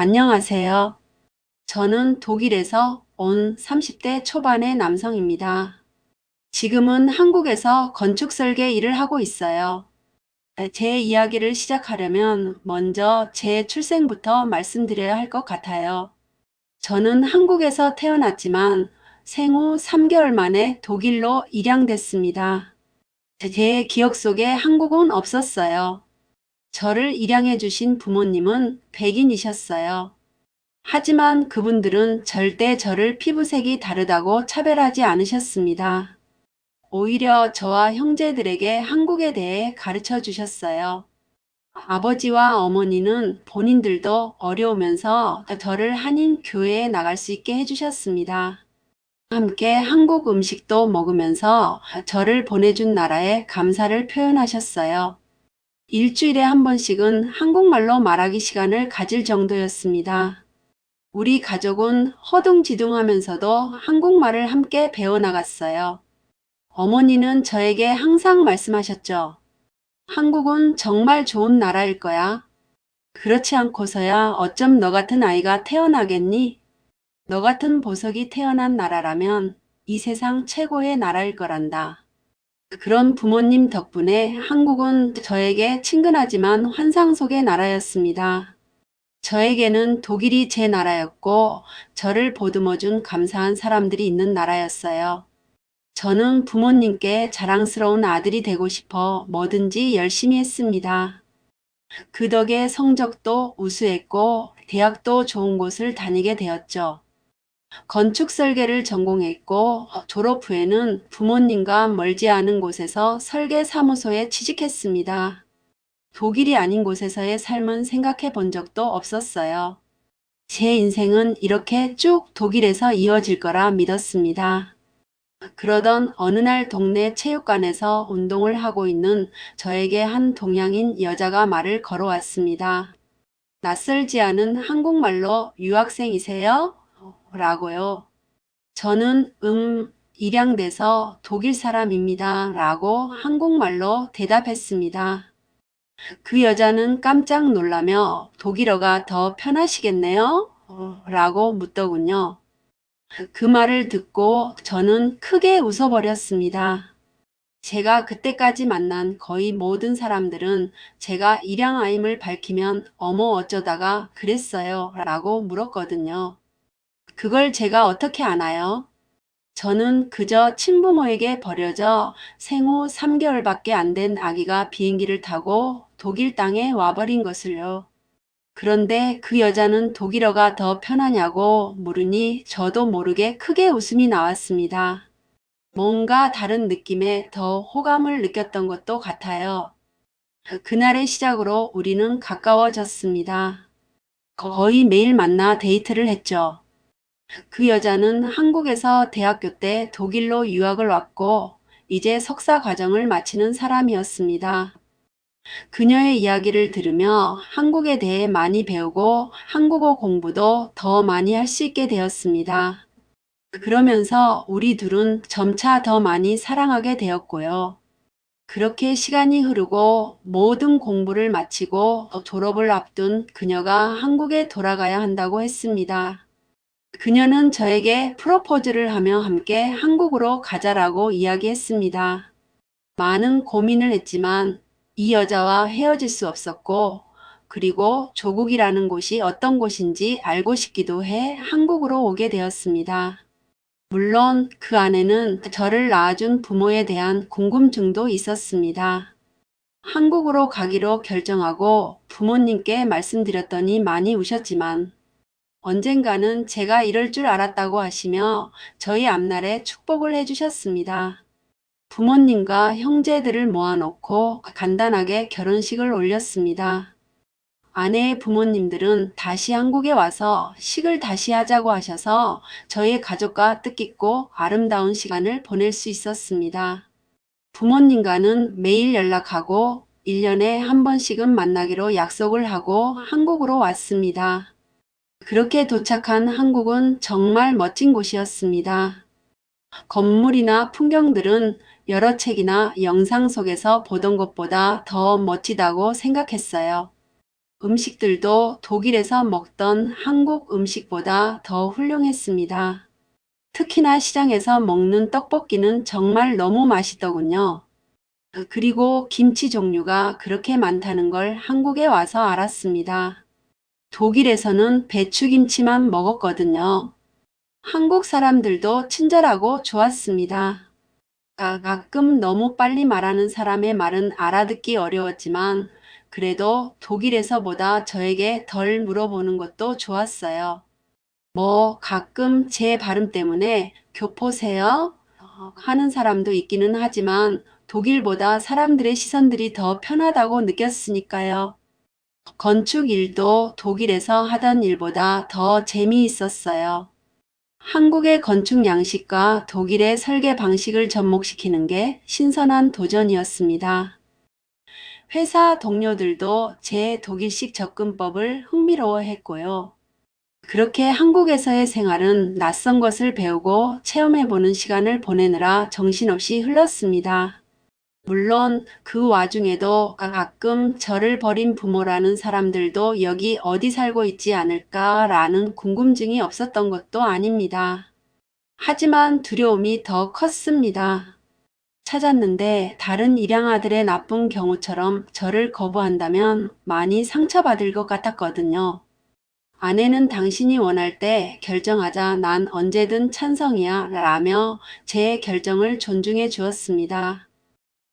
안녕하세요. 저는 독일에서 온 30대 초반의 남성입니다. 지금은 한국에서 건축 설계 일을 하고 있어요. 제 이야기를 시작하려면 먼저 제 출생부터 말씀드려야 할 것 같아요. 저는 한국에서 태어났지만 생후 3개월 만에 독일로 입양됐습니다. 제 기억 속에 한국은 없었어요. 저를 입양해 주신 부모님은 백인이셨어요. 하지만 그분들은 절대 저를 피부색이 다르다고 차별하지 않으셨습니다. 오히려 저와 형제들에게 한국에 대해 가르쳐 주셨어요. 아버지와 어머니는 본인들도 어려우면서 저를 한인 교회에 나갈 수 있게 해주셨습니다. 함께 한국 음식도 먹으면서 저를 보내준 나라에 감사를 표현하셨어요. 일주일에 한 번씩은 한국말로 말하기 시간을 가질 정도였습니다. 우리 가족은 허둥지둥하면서도 한국말을 함께 배워나갔어요. 어머니는 저에게 항상 말씀하셨죠. 한국은 정말 좋은 나라일 거야. 그렇지 않고서야 어쩜 너 같은 아이가 태어나겠니? 너 같은 보석이 태어난 나라라면 이 세상 최고의 나라일 거란다. 그런 부모님 덕분에 한국은 저에게 친근하지만 환상 속의 나라였습니다. 저에게는 독일이 제 나라였고 저를 보듬어준 감사한 사람들이 있는 나라였어요. 저는 부모님께 자랑스러운 아들이 되고 싶어 뭐든지 열심히 했습니다. 그 덕에 성적도 우수했고 대학도 좋은 곳을 다니게 되었죠. 건축 설계를 전공했고 졸업 후에는 부모님과 멀지 않은 곳에서 설계 사무소에 취직했습니다. 독일이 아닌 곳에서의 삶은 생각해 본 적도 없었어요. 제 인생은 이렇게 쭉 독일에서 이어질 거라 믿었습니다. 그러던 어느 날 동네 체육관에서 운동을 하고 있는 저에게 한 동양인 여자가 말을 걸어왔습니다. 낯설지 않은 한국말로 유학생이세요? 라고요. 저는 입양돼서 독일 사람입니다. 라고 한국말로 대답했습니다. 그 여자는 깜짝 놀라며 독일어가 더 편하시겠네요? 라고 묻더군요. 그 말을 듣고 저는 크게 웃어버렸습니다. 제가 그때까지 만난 거의 모든 사람들은 제가 입양아임을 밝히면 어머 어쩌다가 그랬어요 라고 물었거든요. 그걸 제가 어떻게 아나요? 저는 그저 친부모에게 버려져 생후 3개월밖에 안 된 아기가 비행기를 타고 독일 땅에 와버린 것을요. 그런데 그 여자는 독일어가 더 편하냐고 물으니 저도 모르게 크게 웃음이 나왔습니다. 뭔가 다른 느낌에 더 호감을 느꼈던 것도 같아요. 그날의 시작으로 우리는 가까워졌습니다. 거의 매일 만나 데이트를 했죠. 그 여자는 한국에서 대학교 때 독일로 유학을 왔고 이제 석사 과정을 마치는 사람이었습니다. 그녀의 이야기를 들으며 한국에 대해 많이 배우고 한국어 공부도 더 많이 할 수 있게 되었습니다. 그러면서 우리 둘은 점차 더 많이 사랑하게 되었고요. 그렇게 시간이 흐르고 모든 공부를 마치고 졸업을 앞둔 그녀가 한국에 돌아가야 한다고 했습니다. 그녀는 저에게 프로포즈를 하며 함께 한국으로 가자라고 이야기했습니다. 많은 고민을 했지만 이 여자와 헤어질 수 없었고 그리고 조국이라는 곳이 어떤 곳인지 알고 싶기도 해 한국으로 오게 되었습니다. 물론 그 안에는 저를 낳아준 부모에 대한 궁금증도 있었습니다. 한국으로 가기로 결정하고 부모님께 말씀드렸더니 많이 우셨지만 언젠가는 제가 이럴 줄 알았다고 하시며 저희 앞날에 축복을 해주셨습니다. 부모님과 형제들을 모아놓고 간단하게 결혼식을 올렸습니다. 아내의 부모님들은 다시 한국에 와서 식을 다시 하자고 하셔서 저희 가족과 뜻깊고 아름다운 시간을 보낼 수 있었습니다. 부모님과는 매일 연락하고 1년에 한 번씩은 만나기로 약속을 하고 한국으로 왔습니다. 그렇게 도착한 한국은 정말 멋진 곳이었습니다. 건물이나 풍경들은 여러 책이나 영상 속에서 보던 것보다 더 멋지다고 생각했어요. 음식들도 독일에서 먹던 한국 음식보다 더 훌륭했습니다. 특히나 시장에서 먹는 떡볶이는 정말 너무 맛있더군요. 그리고 김치 종류가 그렇게 많다는 걸 한국에 와서 알았습니다. 독일에서는 배추김치만 먹었거든요. 한국 사람들도 친절하고 좋았습니다. 가끔 너무 빨리 말하는 사람의 말은 알아듣기 어려웠지만 그래도 독일에서보다 저에게 덜 물어보는 것도 좋았어요. 가끔 제 발음 때문에 교포세요? 하는 사람도 있기는 하지만 독일보다 사람들의 시선들이 더 편하다고 느꼈으니까요. 건축 일도 독일에서 하던 일보다 더 재미있었어요. 한국의 건축 양식과 독일의 설계 방식을 접목시키는 게 신선한 도전이었습니다. 회사 동료들도 제 독일식 접근법을 흥미로워했고요. 그렇게 한국에서의 생활은 낯선 것을 배우고 체험해보는 시간을 보내느라 정신없이 흘렀습니다. 물론 그 와중에도 가끔 저를 버린 부모라는 사람들도 여기 어디 살고 있지 않을까라는 궁금증이 없었던 것도 아닙니다. 하지만 두려움이 더 컸습니다. 찾았는데 다른 입양아들의 나쁜 경우처럼 저를 거부한다면 많이 상처받을 것 같았거든요. 아내는 당신이 원할 때 결정하자 난 언제든 찬성이야 라며 제 결정을 존중해 주었습니다.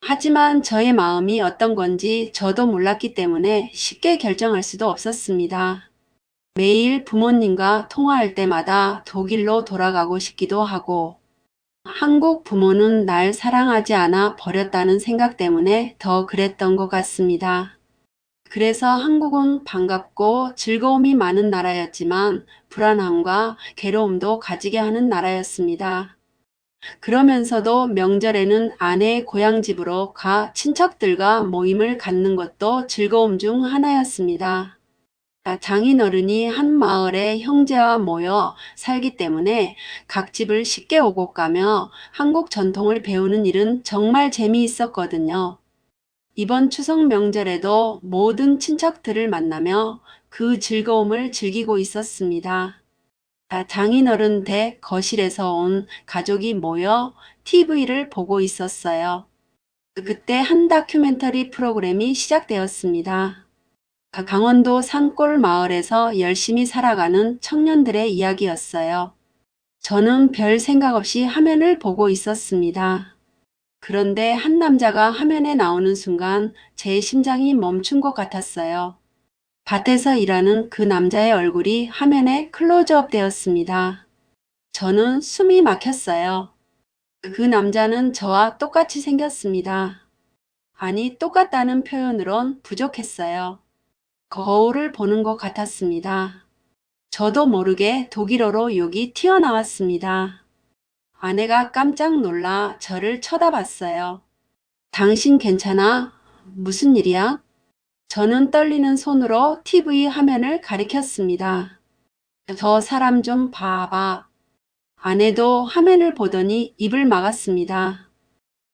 하지만 저의 마음이 어떤 건지 저도 몰랐기 때문에 쉽게 결정할 수도 없었습니다. 매일 부모님과 통화할 때마다 독일로 돌아가고 싶기도 하고 한국 부모는 날 사랑하지 않아 버렸다는 생각 때문에 더 그랬던 것 같습니다. 그래서 한국은 반갑고 즐거움이 많은 나라였지만 불안함과 괴로움도 가지게 하는 나라였습니다. 그러면서도 명절에는 아내의 고향집으로 가 친척들과 모임을 갖는 것도 즐거움 중 하나였습니다. 장인어른이 한 마을에 형제와 모여 살기 때문에 각 집을 쉽게 오고 가며 한국 전통을 배우는 일은 정말 재미있었거든요. 이번 추석 명절에도 모든 친척들을 만나며 그 즐거움을 즐기고 있었습니다. 장인어른 댁 거실에서 온 가족이 모여 TV를 보고 있었어요. 그때 한 다큐멘터리 프로그램이 시작되었습니다. 강원도 산골 마을에서 열심히 살아가는 청년들의 이야기였어요. 저는 별 생각 없이 화면을 보고 있었습니다. 그런데 한 남자가 화면에 나오는 순간 제 심장이 멈춘 것 같았어요. 밭에서 일하는 그 남자의 얼굴이 화면에 클로즈업 되었습니다. 저는 숨이 막혔어요. 그 남자는 저와 똑같이 생겼습니다. 아니, 똑같다는 표현으론 부족했어요. 거울을 보는 것 같았습니다. 저도 모르게 독일어로 욕이 튀어나왔습니다. 아내가 깜짝 놀라 저를 쳐다봤어요. 당신 괜찮아? 무슨 일이야? 저는 떨리는 손으로 TV 화면을 가리켰습니다. 저 사람 좀 봐봐. 아내도 화면을 보더니 입을 막았습니다.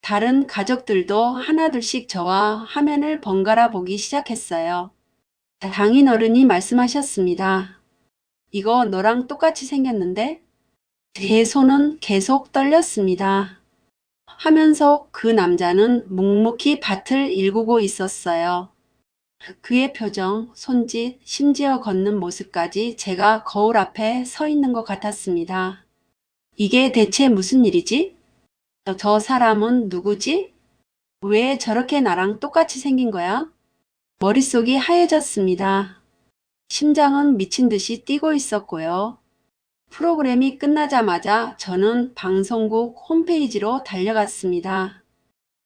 다른 가족들도 하나둘씩 저와 화면을 번갈아 보기 시작했어요. 장인어른이 말씀하셨습니다. 이거 너랑 똑같이 생겼는데? 제 손은 계속 떨렸습니다. 화면 속 그 남자는 묵묵히 밭을 일구고 있었어요. 그의 표정, 손짓, 심지어 걷는 모습까지 제가 거울 앞에 서 있는 것 같았습니다. 이게 대체 무슨 일이지? 저 사람은 누구지? 왜 저렇게 나랑 똑같이 생긴 거야? 머릿속이 하얘졌습니다. 심장은 미친 듯이 뛰고 있었고요. 프로그램이 끝나자마자 저는 방송국 홈페이지로 달려갔습니다.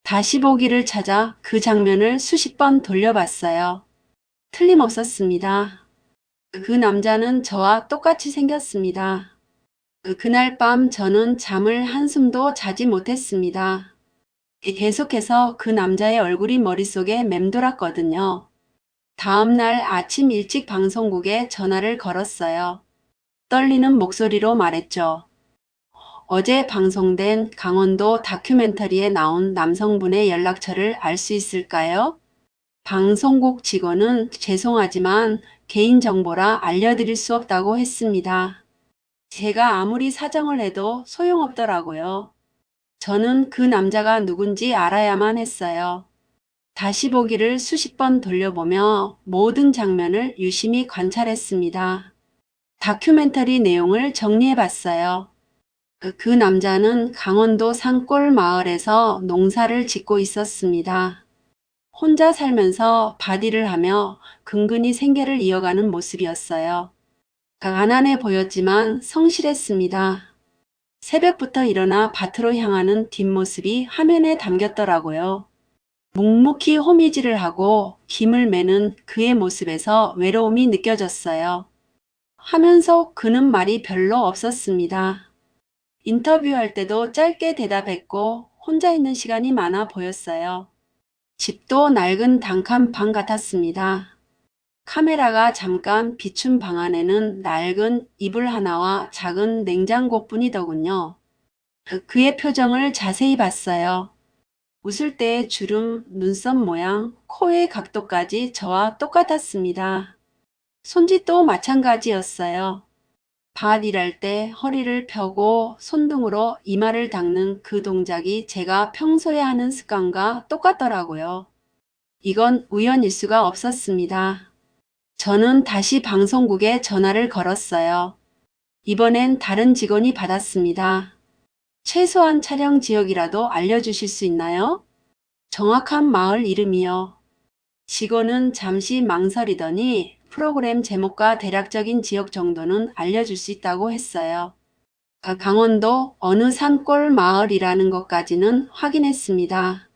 다시 보기를 찾아 그 장면을 수십 번 돌려봤어요. 틀림없었습니다. 그 남자는 저와 똑같이 생겼습니다. 그날 밤 저는 잠을 한숨도 자지 못했습니다. 계속해서 그 남자의 얼굴이 머릿속에 맴돌았거든요. 다음 날 아침 일찍 방송국에 전화를 걸었어요. 떨리는 목소리로 말했죠. 어제 방송된 강원도 다큐멘터리에 나온 남성분의 연락처를 알 수 있을까요? 방송국 직원은 죄송하지만 개인정보라 알려드릴 수 없다고 했습니다. 제가 아무리 사정을 해도 소용없더라고요. 저는 그 남자가 누군지 알아야만 했어요. 다시 보기를 수십 번 돌려보며 모든 장면을 유심히 관찰했습니다. 다큐멘터리 내용을 정리해봤어요. 그 남자는 강원도 산골 마을에서 농사를 짓고 있었습니다. 혼자 살면서 바디를 하며 근근히 생계를 이어가는 모습이었어요. 가난해 보였지만 성실했습니다. 새벽부터 일어나 밭으로 향하는 뒷모습이 화면에 담겼더라고요. 묵묵히 호미질을 하고 김을 매는 그의 모습에서 외로움이 느껴졌어요. 하면서 그는 말이 별로 없었습니다. 인터뷰할 때도 짧게 대답했고 혼자 있는 시간이 많아 보였어요. 집도 낡은 단칸방 같았습니다. 카메라가 잠깐 비춘 방 안에는 낡은 이불 하나와 작은 냉장고뿐이더군요. 그의 표정을 자세히 봤어요. 웃을 때의 주름, 눈썹 모양, 코의 각도까지 저와 똑같았습니다. 손짓도 마찬가지였어요. 밭 일할 때 허리를 펴고 손등으로 이마를 닦는 그 동작이 제가 평소에 하는 습관과 똑같더라고요. 이건 우연일 수가 없었습니다. 저는 다시 방송국에 전화를 걸었어요. 이번엔 다른 직원이 받았습니다. 최소한 촬영 지역이라도 알려주실 수 있나요? 정확한 마을 이름이요. 직원은 잠시 망설이더니 프로그램 제목과 대략적인 지역 정도는 알려줄 수 있다고 했어요. 강원도 어느 산골 마을이라는 것까지는 확인했습니다.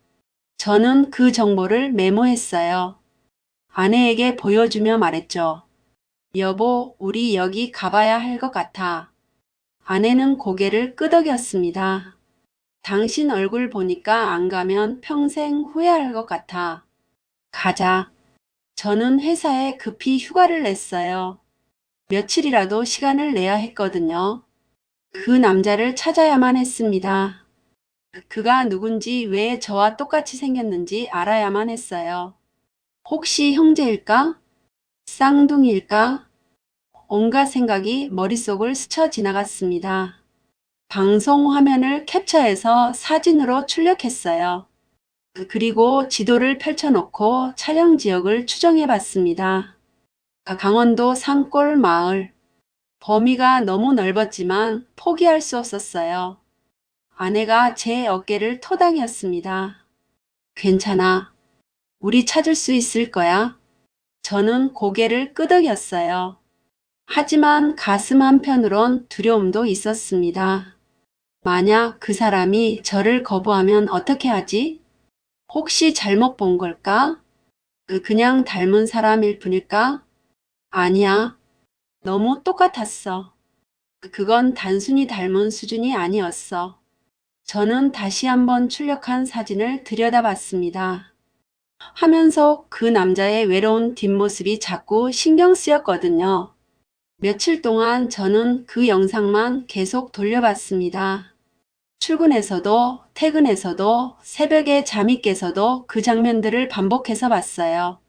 저는 그 정보를 메모했어요. 아내에게 보여주며 말했죠. 여보, 우리 여기 가봐야 할 것 같아. 아내는 고개를 끄덕였습니다. 당신 얼굴 보니까 안 가면 평생 후회할 것 같아. 가자. 저는 회사에 급히 휴가를 냈어요. 며칠이라도 시간을 내야 했거든요. 그 남자를 찾아야만 했습니다. 그가 누군지 왜 저와 똑같이 생겼는지 알아야만 했어요. 혹시 형제일까? 쌍둥이일까? 온갖 생각이 머릿속을 스쳐 지나갔습니다. 방송 화면을 캡처해서 사진으로 출력했어요. 그리고 지도를 펼쳐놓고 촬영 지역을 추정해 봤습니다. 강원도 산골 마을. 범위가 너무 넓었지만 포기할 수 없었어요. 아내가 제 어깨를 토닥였습니다. 괜찮아. 우리 찾을 수 있을 거야. 저는 고개를 끄덕였어요. 하지만 가슴 한편으론 두려움도 있었습니다. 만약 그 사람이 저를 거부하면 어떻게 하지? 혹시 잘못 본 걸까? 그냥 닮은 사람일 뿐일까? 아니야. 너무 똑같았어. 그건 단순히 닮은 수준이 아니었어. 저는 다시 한번 출력한 사진을 들여다봤습니다. 하면서 그 남자의 외로운 뒷모습이 자꾸 신경 쓰였거든요. 며칠 동안 저는 그 영상만 계속 돌려봤습니다. 출근해서도 퇴근해서도 새벽에 잠이 깨서도 그 장면들을 반복해서 봤어요.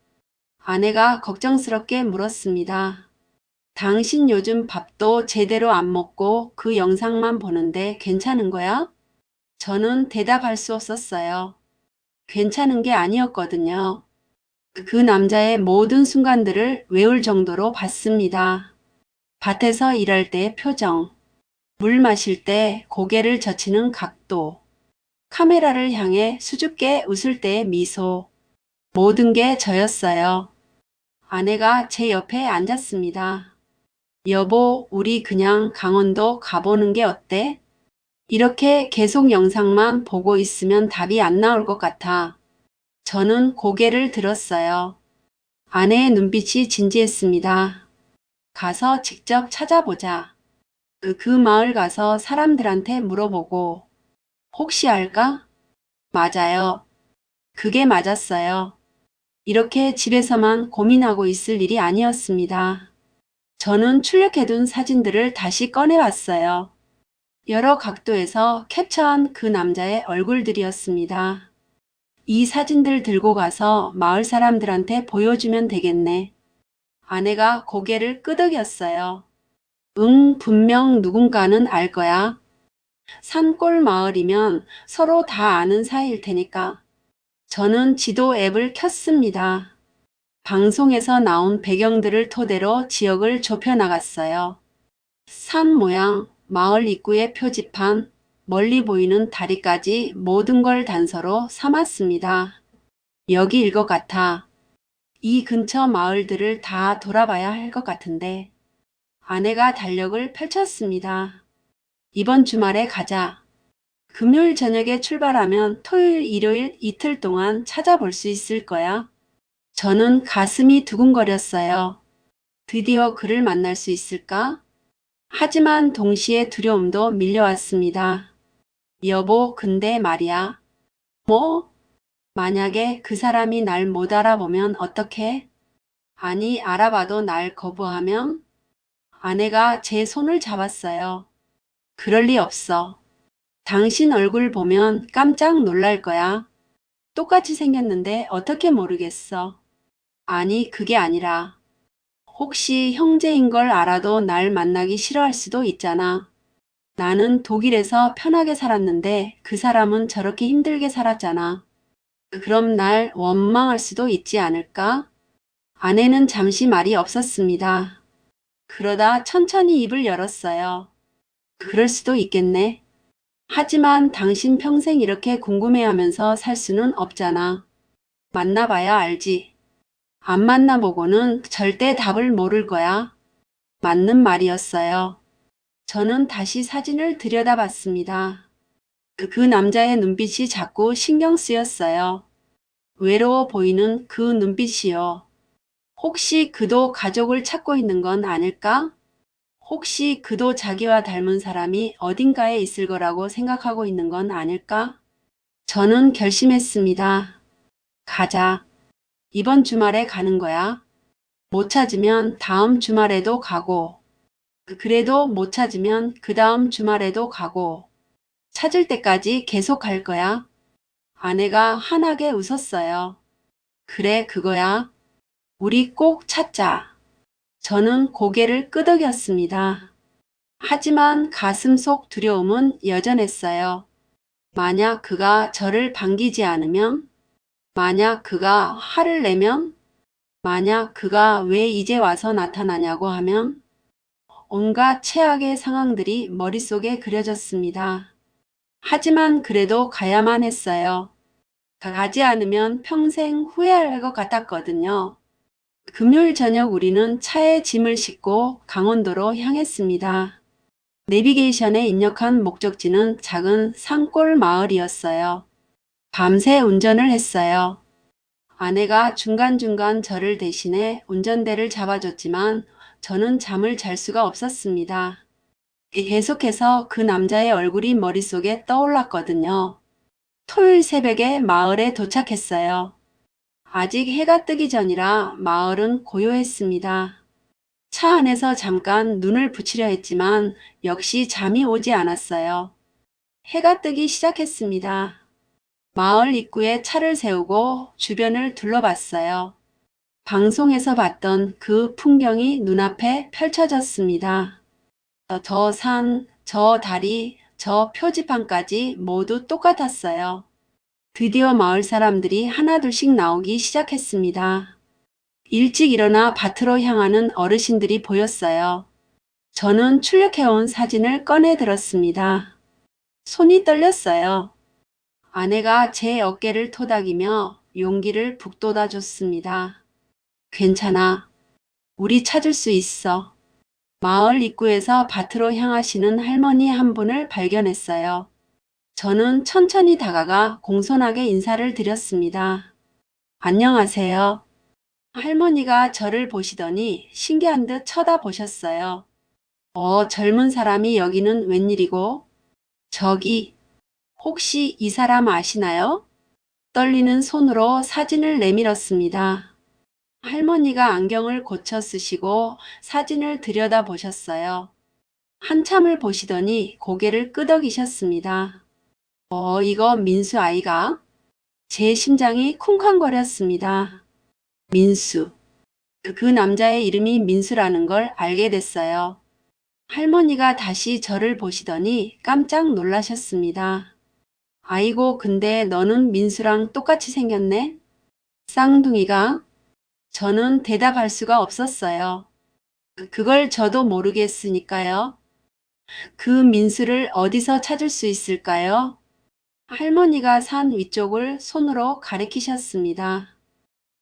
아내가 걱정스럽게 물었습니다. 당신 요즘 밥도 제대로 안 먹고 그 영상만 보는데 괜찮은 거야? 저는 대답할 수 없었어요. 괜찮은 게 아니었거든요. 그 남자의 모든 순간들을 외울 정도로 봤습니다. 밭에서 일할 때의 표정, 물 마실 때 고개를 젖히는 각도, 카메라를 향해 수줍게 웃을 때의 미소, 모든 게 저였어요. 아내가 제 옆에 앉았습니다. 여보, 우리 그냥 강원도 가보는 게 어때? 이렇게 계속 영상만 보고 있으면 답이 안 나올 것 같아. 저는 고개를 들었어요. 아내의 눈빛이 진지했습니다. 가서 직접 찾아보자. 그 마을 가서 사람들한테 물어보고 혹시 알까? 맞아요. 그게 맞았어요. 이렇게 집에서만 고민하고 있을 일이 아니었습니다. 저는 출력해둔 사진들을 다시 꺼내봤어요. 여러 각도에서 캡처한 그 남자의 얼굴들이었습니다. 이 사진들 들고 가서 마을 사람들한테 보여주면 되겠네. 아내가 고개를 끄덕였어요. 응, 분명 누군가는 알 거야. 산골 마을이면 서로 다 아는 사이일 테니까. 저는 지도 앱을 켰습니다. 방송에서 나온 배경들을 토대로 지역을 좁혀나갔어요. 산 모양, 마을 입구의 표지판, 멀리 보이는 다리까지 모든 걸 단서로 삼았습니다. 여기일 것 같아. 이 근처 마을들을 다 돌아봐야 할 것 같은데. 아내가 달력을 펼쳤습니다. 이번 주말에 가자. 금요일 저녁에 출발하면 토요일, 일요일 이틀 동안 찾아볼 수 있을 거야. 저는 가슴이 두근거렸어요. 드디어 그를 만날 수 있을까? 하지만 동시에 두려움도 밀려왔습니다. 여보, 근데 말이야. 뭐? 만약에 그 사람이 날 못 알아보면 어떡해? 아니, 알아봐도 날 거부하면? 아내가 제 손을 잡았어요. 그럴 리 없어. 당신 얼굴 보면 깜짝 놀랄 거야. 똑같이 생겼는데 어떻게 모르겠어. 아니, 그게 아니라 혹시 형제인 걸 알아도 날 만나기 싫어할 수도 있잖아. 나는 독일에서 편하게 살았는데 그 사람은 저렇게 힘들게 살았잖아. 그럼 날 원망할 수도 있지 않을까? 아내는 잠시 말이 없었습니다. 그러다 천천히 입을 열었어요. 그럴 수도 있겠네. 하지만 당신 평생 이렇게 궁금해하면서 살 수는 없잖아. 만나봐야 알지. 안 만나보고는 절대 답을 모를 거야. 맞는 말이었어요. 저는 다시 사진을 들여다봤습니다. 그 남자의 눈빛이 자꾸 신경 쓰였어요. 외로워 보이는 그 눈빛이요. 혹시 그도 가족을 찾고 있는 건 아닐까? 혹시 그도 자기와 닮은 사람이 어딘가에 있을 거라고 생각하고 있는 건 아닐까? 저는 결심했습니다. 가자. 이번 주말에 가는 거야. 못 찾으면 다음 주말에도 가고, 그래도 못 찾으면 그 다음 주말에도 가고, 찾을 때까지 계속 갈 거야. 아내가 환하게 웃었어요. 그래, 그거야. 우리 꼭 찾자. 저는 고개를 끄덕였습니다. 하지만 가슴 속 두려움은 여전했어요. 만약 그가 저를 반기지 않으면? 만약 그가 화를 내면? 만약 그가 왜 이제 와서 나타나냐고 하면? 온갖 최악의 상황들이 머릿속에 그려졌습니다. 하지만 그래도 가야만 했어요. 가지 않으면 평생 후회할 것 같았거든요. 금요일 저녁 우리는 차에 짐을 싣고 강원도로 향했습니다. 내비게이션에 입력한 목적지는 작은 산골 마을이었어요. 밤새 운전을 했어요. 아내가 중간중간 저를 대신해 운전대를 잡아줬지만 저는 잠을 잘 수가 없었습니다. 계속해서 그 남자의 얼굴이 머릿속에 떠올랐거든요. 토요일 새벽에 마을에 도착했어요. 아직 해가 뜨기 전이라 마을은 고요했습니다. 차 안에서 잠깐 눈을 붙이려 했지만 역시 잠이 오지 않았어요. 해가 뜨기 시작했습니다. 마을 입구에 차를 세우고 주변을 둘러봤어요. 방송에서 봤던 그 풍경이 눈앞에 펼쳐졌습니다. 저 산, 저 다리, 저 표지판까지 모두 똑같았어요. 드디어 마을 사람들이 하나둘씩 나오기 시작했습니다. 일찍 일어나 밭으로 향하는 어르신들이 보였어요. 저는 출력해온 사진을 꺼내 들었습니다. 손이 떨렸어요. 아내가 제 어깨를 토닥이며 용기를 북돋아 줬습니다. 괜찮아. 우리 찾을 수 있어. 마을 입구에서 밭으로 향하시는 할머니 한 분을 발견했어요. 저는 천천히 다가가 공손하게 인사를 드렸습니다. 안녕하세요. 할머니가 저를 보시더니 신기한 듯 쳐다보셨어요. 젊은 사람이 여기는 웬일이고? 저기, 혹시 이 사람 아시나요? 떨리는 손으로 사진을 내밀었습니다. 할머니가 안경을 고쳐 쓰시고 사진을 들여다보셨어요. 한참을 보시더니 고개를 끄덕이셨습니다. 이거 민수 아이가? 제 심장이 쿵쾅거렸습니다. 민수. 그 남자의 이름이 민수라는 걸 알게 됐어요. 할머니가 다시 저를 보시더니 깜짝 놀라셨습니다. 아이고, 근데 너는 민수랑 똑같이 생겼네? 쌍둥이가? 저는 대답할 수가 없었어요. 그걸 저도 모르겠으니까요. 그 민수를 어디서 찾을 수 있을까요? 할머니가 산 위쪽을 손으로 가리키셨습니다.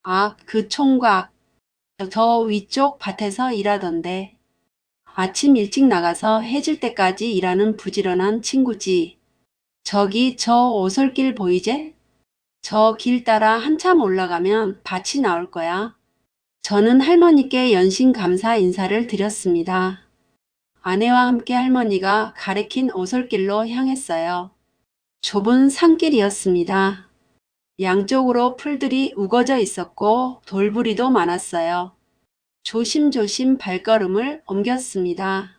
아, 그 총각. 저 위쪽 밭에서 일하던데. 아침 일찍 나가서 해질 때까지 일하는 부지런한 친구지. 저기 저 오솔길 보이제? 저 길 따라 한참 올라가면 밭이 나올 거야. 저는 할머니께 연신 감사 인사를 드렸습니다. 아내와 함께 할머니가 가리킨 오솔길로 향했어요. 좁은 산길이었습니다. 양쪽으로 풀들이 우거져 있었고 돌부리도 많았어요. 조심조심 발걸음을 옮겼습니다.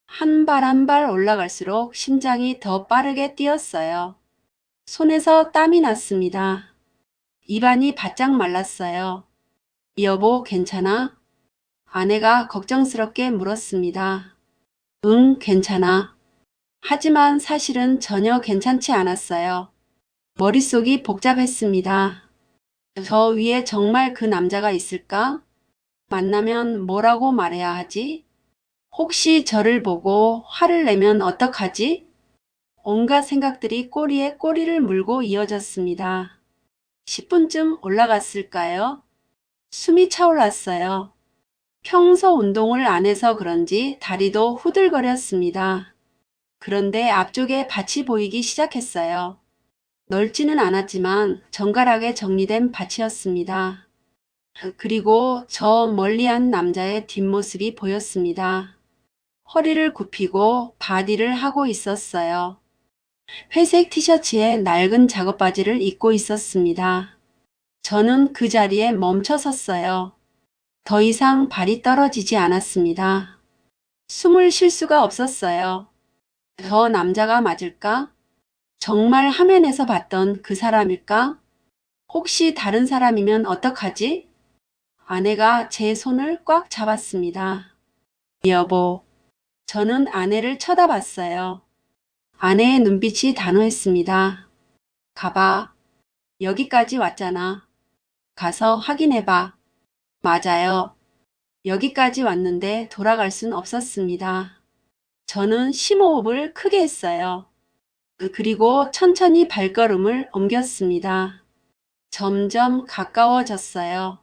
한 발 한 발 올라갈수록 심장이 더 빠르게 뛰었어요. 손에서 땀이 났습니다. 입안이 바짝 말랐어요. 여보, 괜찮아? 아내가 걱정스럽게 물었습니다. 응, 괜찮아. 하지만 사실은 전혀 괜찮지 않았어요. 머릿속이 복잡했습니다. 저 위에 정말 그 남자가 있을까? 만나면 뭐라고 말해야 하지? 혹시 저를 보고 화를 내면 어떡하지? 온갖 생각들이 꼬리에 꼬리를 물고 이어졌습니다. 10분쯤 올라갔을까요? 숨이 차올랐어요. 평소 운동을 안 해서 그런지 다리도 후들거렸습니다. 그런데 앞쪽에 밭이 보이기 시작했어요. 넓지는 않았지만 정갈하게 정리된 밭이었습니다. 그리고 저 멀리한 남자의 뒷모습이 보였습니다. 허리를 굽히고 바디를 하고 있었어요. 회색 티셔츠에 낡은 작업바지를 입고 있었습니다. 저는 그 자리에 멈춰 섰어요. 더 이상 발이 떨어지지 않았습니다. 숨을 쉴 수가 없었어요. 저 남자가 맞을까? 정말 화면에서 봤던 그 사람일까? 혹시 다른 사람이면 어떡하지? 아내가 제 손을 꽉 잡았습니다. 여보, 저는 아내를 쳐다봤어요. 아내의 눈빛이 단호했습니다. 가봐. 여기까지 왔잖아. 가서 확인해봐. 맞아요. 여기까지 왔는데 돌아갈 순 없었습니다. 저는 심호흡을 크게 했어요. 그리고 천천히 발걸음을 옮겼습니다. 점점 가까워졌어요.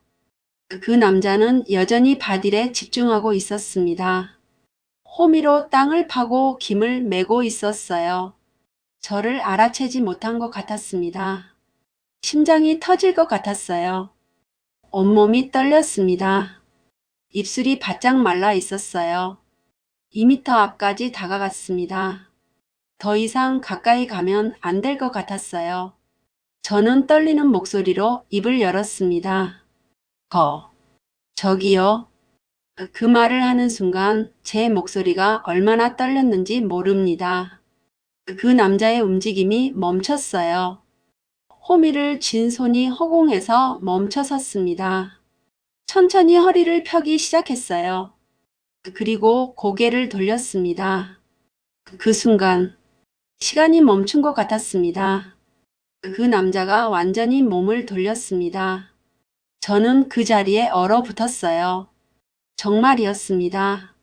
그 남자는 여전히 바딜에 집중하고 있었습니다. 호미로 땅을 파고 김을 메고 있었어요. 저를 알아채지 못한 것 같았습니다. 심장이 터질 것 같았어요. 온몸이 떨렸습니다. 입술이 바짝 말라 있었어요. 2미터 앞까지 다가갔습니다. 더 이상 가까이 가면 안 될 것 같았어요. 저는 떨리는 목소리로 입을 열었습니다. 저기요. 그 말을 하는 순간 제 목소리가 얼마나 떨렸는지 모릅니다. 그 남자의 움직임이 멈췄어요. 호미를 쥔 손이 허공에서 멈춰 섰습니다. 천천히 허리를 펴기 시작했어요. 그리고 고개를 돌렸습니다. 그 순간 시간이 멈춘 것 같았습니다. 그 남자가 완전히 몸을 돌렸습니다. 저는 그 자리에 얼어붙었어요. 정말이었습니다.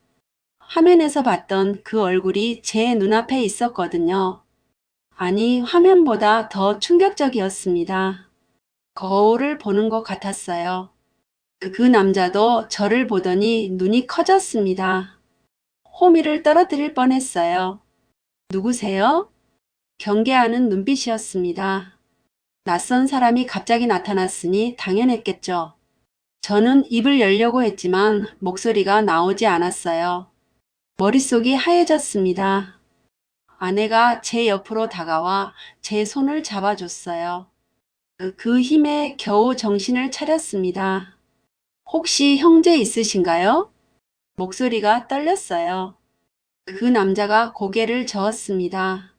화면에서 봤던 그 얼굴이 제 눈앞에 있었거든요. 아니, 화면보다 더 충격적이었습니다. 거울을 보는 것 같았어요. 그 남자도 저를 보더니 눈이 커졌습니다. 호미를 떨어뜨릴 뻔했어요. 누구세요? 경계하는 눈빛이었습니다. 낯선 사람이 갑자기 나타났으니 당연했겠죠. 저는 입을 열려고 했지만 목소리가 나오지 않았어요. 머릿속이 하얘졌습니다. 아내가 제 옆으로 다가와 제 손을 잡아줬어요. 그 힘에 겨우 정신을 차렸습니다. 혹시 형제 있으신가요? 목소리가 떨렸어요. 그 남자가 고개를 저었습니다.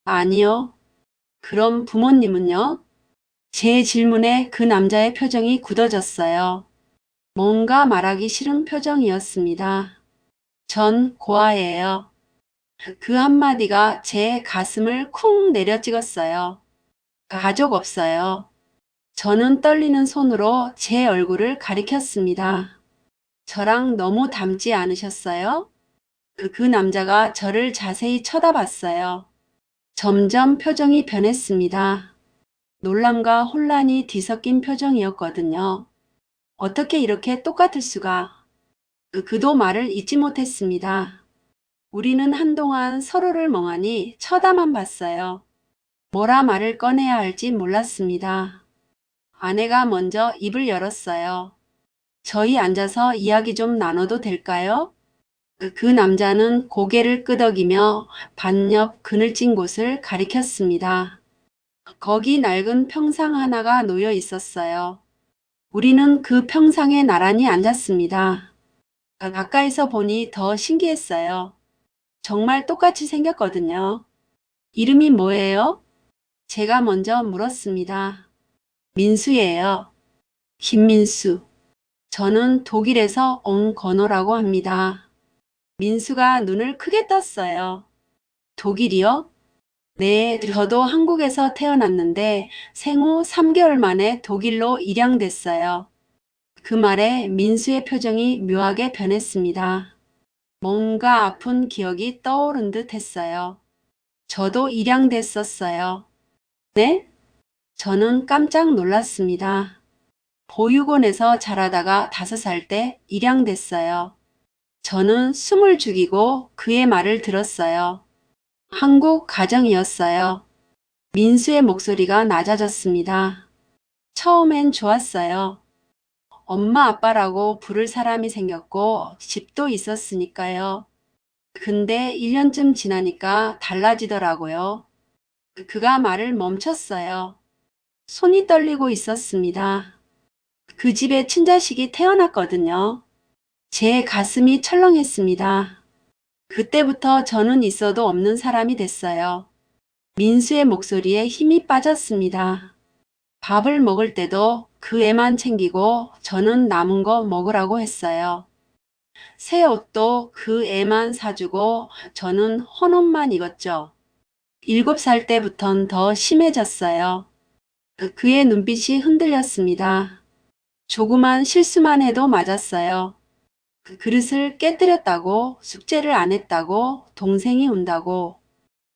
아니요. 그럼 부모님은요? 제 질문에 그 남자의 표정이 굳어졌어요. 뭔가 말하기 싫은 표정이었습니다. 전 고아예요. 그 한마디가 제 가슴을 쿵 내려 찍었어요. 가족 없어요. 저는 떨리는 손으로 제 얼굴을 가리켰습니다. 저랑 너무 닮지 않으셨어요? 그 남자가 저를 자세히 쳐다봤어요. 점점 표정이 변했습니다. 놀람과 혼란이 뒤섞인 표정이었거든요. 어떻게 이렇게 똑같을 수가? 그도 말을 잇지 못했습니다. 우리는 한동안 서로를 멍하니 쳐다만 봤어요. 뭐라 말을 꺼내야 할지 몰랐습니다. 아내가 먼저 입을 열었어요. 저희 앉아서 이야기 좀 나눠도 될까요? 그 남자는 고개를 끄덕이며 반옆 그늘진 곳을 가리켰습니다. 거기 낡은 평상 하나가 놓여 있었어요. 우리는 그 평상에 나란히 앉았습니다. 가까이서 보니 더 신기했어요. 정말 똑같이 생겼거든요. 이름이 뭐예요? 제가 먼저 물었습니다. 민수예요. 김민수. 저는 독일에서 온 건호라고 합니다. 민수가 눈을 크게 떴어요. 독일이요? 네, 저도 한국에서 태어났는데 생후 3개월 만에 독일로 입양됐어요. 그 말에 민수의 표정이 묘하게 변했습니다. 뭔가 아픈 기억이 떠오른 듯 했어요. 저도 입양됐었어요. 네? 저는 깜짝 놀랐습니다. 보육원에서 자라다가 5살 때 입양됐어요. 저는 숨을 죽이고 그의 말을 들었어요. 한국 가정이었어요. 민수의 목소리가 낮아졌습니다. 처음엔 좋았어요. 엄마 아빠라고 부를 사람이 생겼고 집도 있었으니까요. 근데 1년쯤 지나니까 달라지더라고요. 그가 말을 멈췄어요. 손이 떨리고 있었습니다. 그 집에 친자식이 태어났거든요. 제 가슴이 철렁했습니다. 그때부터 저는 있어도 없는 사람이 됐어요. 민수의 목소리에 힘이 빠졌습니다. 밥을 먹을 때도 그 애만 챙기고 저는 남은 거 먹으라고 했어요. 새 옷도 그 애만 사주고 저는 헌옷만 입었죠. 7살 때부턴 더 심해졌어요. 그의 눈빛이 흔들렸습니다. 조그만 실수만 해도 맞았어요. 그 그릇을 깨뜨렸다고, 숙제를 안 했다고, 동생이 운다고.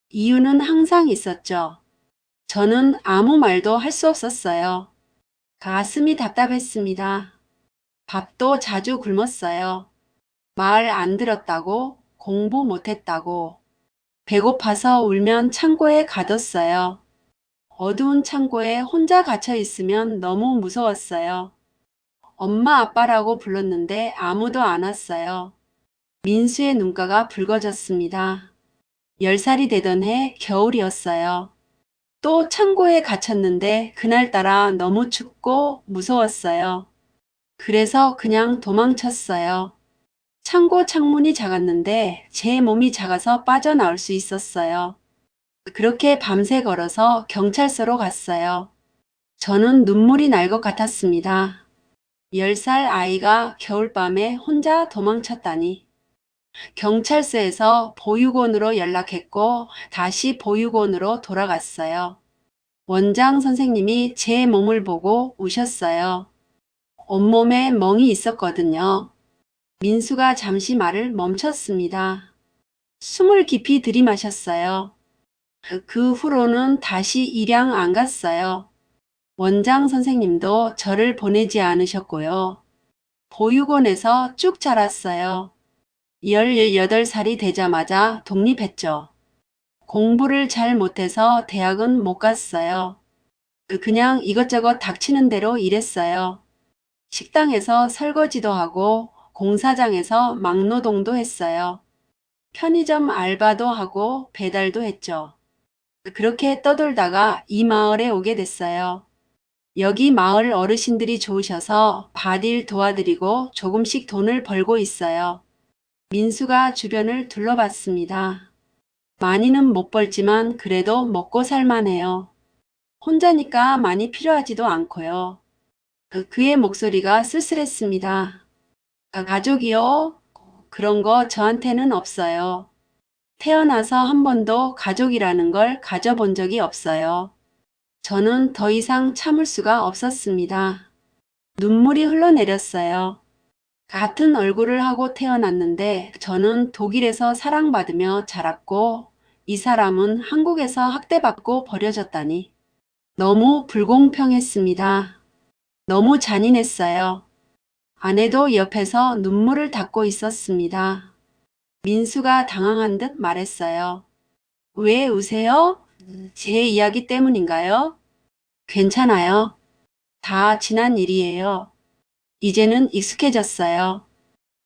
이유는 항상 있었죠. 저는 아무 말도 할 수 없었어요. 가슴이 답답했습니다. 밥도 자주 굶었어요. 말 안 들었다고, 공부 못했다고. 배고파서 울면 창고에 가뒀어요. 어두운 창고에 혼자 갇혀 있으면 너무 무서웠어요. 엄마 아빠라고 불렀는데 아무도 안 왔어요. 민수의 눈가가 붉어졌습니다. 10살이 되던 해 겨울이었어요. 또 창고에 갇혔는데 그날따라 너무 춥고 무서웠어요. 그래서 그냥 도망쳤어요. 창고 창문이 작았는데 제 몸이 작아서 빠져나올 수 있었어요. 그렇게 밤새 걸어서 경찰서로 갔어요. 저는 눈물이 날 것 같았습니다. 10살 아이가 겨울밤에 혼자 도망쳤다니. 경찰서에서 보육원으로 연락했고 다시 보육원으로 돌아갔어요. 원장 선생님이 제 몸을 보고 우셨어요. 온몸에 멍이 있었거든요. 민수가 잠시 말을 멈췄습니다. 숨을 깊이 들이마셨어요. 그 후로는 다시 입양 안 갔어요. 원장 선생님도 저를 보내지 않으셨고요. 보육원에서 쭉 자랐어요. 18살이 되자마자 독립했죠. 공부를 잘 못해서 대학은 못 갔어요. 그냥 이것저것 닥치는 대로 일했어요. 식당에서 설거지도 하고 공사장에서 막노동도 했어요. 편의점 알바도 하고 배달도 했죠. 그렇게 떠돌다가 이 마을에 오게 됐어요. 여기 마을 어르신들이 좋으셔서 밭일 도와드리고 조금씩 돈을 벌고 있어요. 민수가 주변을 둘러봤습니다. 많이는 못 벌지만 그래도 먹고 살만해요. 혼자니까 많이 필요하지도 않고요. 그의 목소리가 쓸쓸했습니다. 가족이요? 그런 거 저한테는 없어요. 태어나서 한 번도 가족이라는 걸 가져본 적이 없어요. 저는 더 이상 참을 수가 없었습니다. 눈물이 흘러내렸어요. 같은 얼굴을 하고 태어났는데 저는 독일에서 사랑받으며 자랐고 이 사람은 한국에서 학대받고 버려졌다니. 너무 불공평했습니다. 너무 잔인했어요. 아내도 옆에서 눈물을 닦고 있었습니다. 민수가 당황한 듯 말했어요. 왜 우세요? 제 이야기 때문인가요? 괜찮아요. 다 지난 일이에요. 이제는 익숙해졌어요.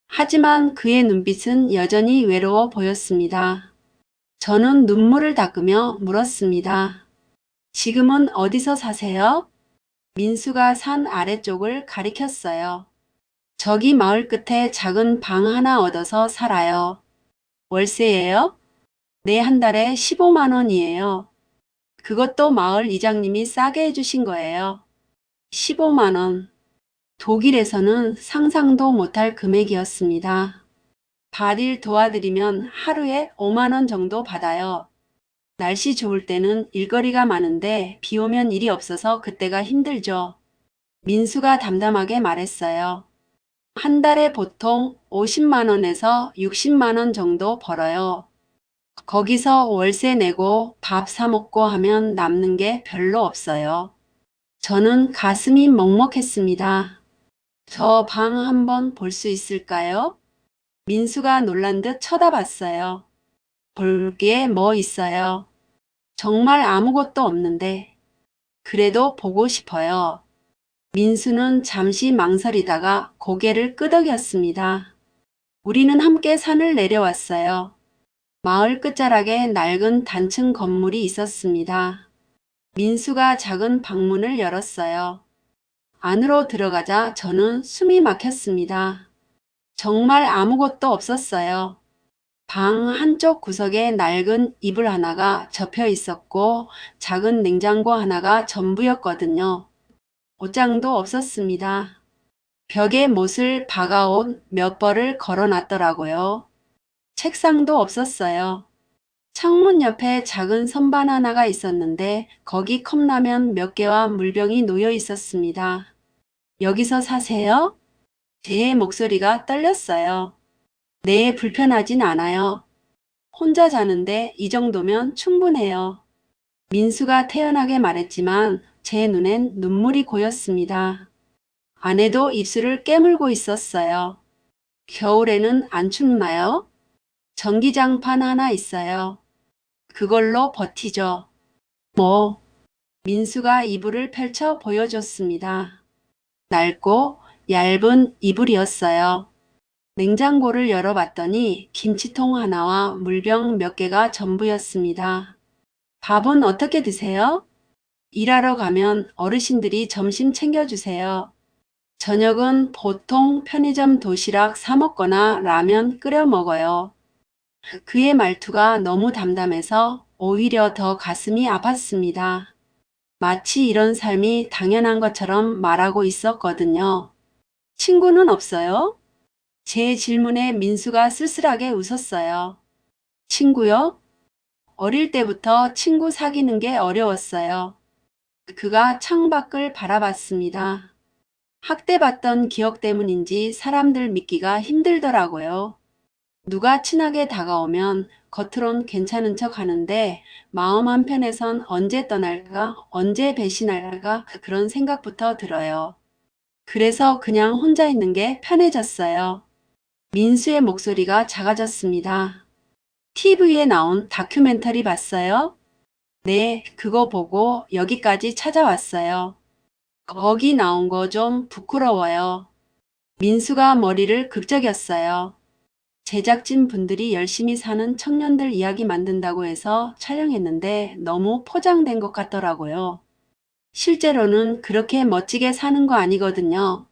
하지만 그의 눈빛은 여전히 외로워 보였습니다. 저는 눈물을 닦으며 물었습니다. 지금은 어디서 사세요? 민수가 산 아래쪽을 가리켰어요. 저기 마을 끝에 작은 방 하나 얻어서 살아요. 월세예요? 네, 한 달에 15만 원이에요. 그것도 마을 이장님이 싸게 해주신 거예요. 15만 원. 독일에서는 상상도 못할 금액이었습니다. 발일 도와드리면 하루에 5만 원 정도 받아요. 날씨 좋을 때는 일거리가 많은데 비 오면 일이 없어서 그때가 힘들죠. 민수가 담담하게 말했어요. 한 달에 보통 50만 원에서 60만 원 정도 벌어요. 거기서 월세 내고 밥 사 먹고 하면 남는 게 별로 없어요. 저는 가슴이 먹먹했습니다. 저 방 한번 볼 수 있을까요? 민수가 놀란 듯 쳐다봤어요. 볼 게 뭐 있어요? 정말 아무것도 없는데. 그래도 보고 싶어요. 민수는 잠시 망설이다가 고개를 끄덕였습니다. 우리는 함께 산을 내려왔어요. 마을 끝자락에 낡은 단층 건물이 있었습니다. 민수가 작은 방문을 열었어요. 안으로 들어가자 저는 숨이 막혔습니다. 정말 아무것도 없었어요. 방 한쪽 구석에 낡은 이불 하나가 접혀 있었고 작은 냉장고 하나가 전부였거든요. 옷장도 없었습니다. 벽에 못을 박아온 몇 벌을 걸어놨더라고요. 책상도 없었어요. 창문 옆에 작은 선반 하나가 있었는데 거기 컵라면 몇 개와 물병이 놓여 있었습니다. 여기서 사세요? 제 목소리가 떨렸어요. 네, 불편하진 않아요. 혼자 자는데 이 정도면 충분해요. 민수가 태연하게 말했지만 제 눈엔 눈물이 고였습니다. 아내도 입술을 깨물고 있었어요. 겨울에는 안 춥나요? 전기장판 하나 있어요. 그걸로 버티죠. 뭐, 민수가 이불을 펼쳐 보여줬습니다. 낡고 얇은 이불이었어요. 냉장고를 열어봤더니 김치통 하나와 물병 몇 개가 전부였습니다. 밥은 어떻게 드세요? 일하러 가면 어르신들이 점심 챙겨주세요. 저녁은 보통 편의점 도시락 사 먹거나 라면 끓여 먹어요. 그의 말투가 너무 담담해서 오히려 더 가슴이 아팠습니다. 마치 이런 삶이 당연한 것처럼 말하고 있었거든요. 친구는 없어요? 제 질문에 민수가 쓸쓸하게 웃었어요. 친구요? 어릴 때부터 친구 사귀는 게 어려웠어요. 그가 창밖을 바라봤습니다. 학대받던 기억 때문인지 사람들 믿기가 힘들더라고요. 누가 친하게 다가오면 겉으론 괜찮은 척 하는데 마음 한편에선 언제 떠날까, 언제 배신할까 그런 생각부터 들어요. 그래서 그냥 혼자 있는 게 편해졌어요. 민수의 목소리가 작아졌습니다. TV에 나온 다큐멘터리 봤어요? 네, 그거 보고 여기까지 찾아왔어요. 거기 나온 거 좀 부끄러워요. 민수가 머리를 극적였어요. 제작진 분들이 열심히 사는 청년들 이야기 만든다고 해서 촬영했는데 너무 포장된 것 같더라고요. 실제로는 그렇게 멋지게 사는 거 아니거든요.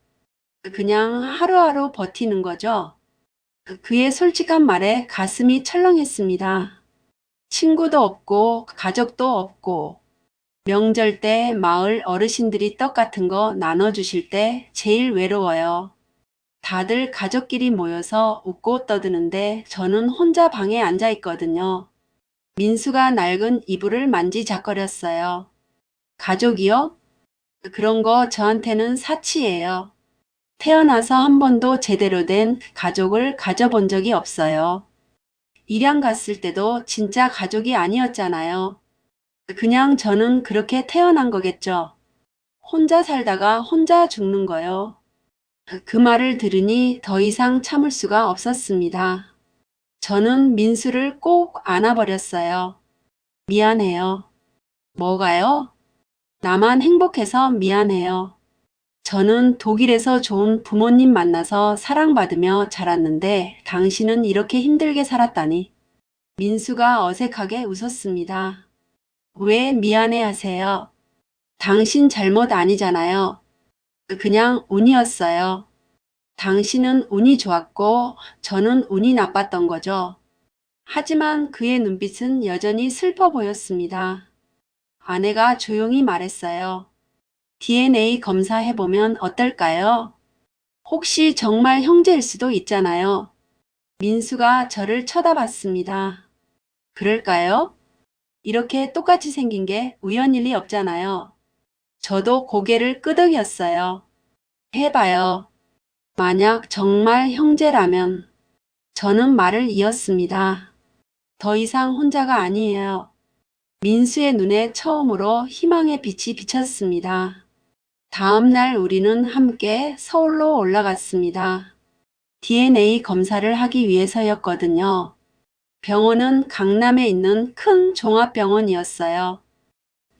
그냥 하루하루 버티는 거죠. 그의 솔직한 말에 가슴이 철렁했습니다. 친구도 없고 가족도 없고 명절 때 마을 어르신들이 떡 같은 거 나눠주실 때 제일 외로워요. 다들 가족끼리 모여서 웃고 떠드는데 저는 혼자 방에 앉아 있거든요. 민수가 낡은 이불을 만지작거렸어요. 가족이요? 그런 거 저한테는 사치예요. 태어나서 한 번도 제대로 된 가족을 가져본 적이 없어요. 입양 갔을 때도 진짜 가족이 아니었잖아요. 그냥 저는 그렇게 태어난 거겠죠. 혼자 살다가 혼자 죽는 거요. 그 말을 들으니 더 이상 참을 수가 없었습니다. 저는 민수를 꼭 안아버렸어요. 미안해요. 뭐가요? 나만 행복해서 미안해요. 저는 독일에서 좋은 부모님 만나서 사랑받으며 자랐는데 당신은 이렇게 힘들게 살았다니. 민수가 어색하게 웃었습니다. 왜 미안해 하세요? 당신 잘못 아니잖아요. 그냥 운이었어요. 당신은 운이 좋았고 저는 운이 나빴던 거죠. 하지만 그의 눈빛은 여전히 슬퍼 보였습니다. 아내가 조용히 말했어요. DNA 검사해보면 어떨까요? 혹시 정말 형제일 수도 있잖아요. 민수가 저를 쳐다봤습니다. 그럴까요? 이렇게 똑같이 생긴 게 우연일 리 없잖아요. 저도 고개를 끄덕였어요. 해봐요. 만약 정말 형제라면 저는 말을 이었습니다. 더 이상 혼자가 아니에요. 민수의 눈에 처음으로 희망의 빛이 비쳤습니다. 다음 날 우리는 함께 서울로 올라갔습니다. DNA 검사를 하기 위해서였거든요. 병원은 강남에 있는 큰 종합병원이었어요.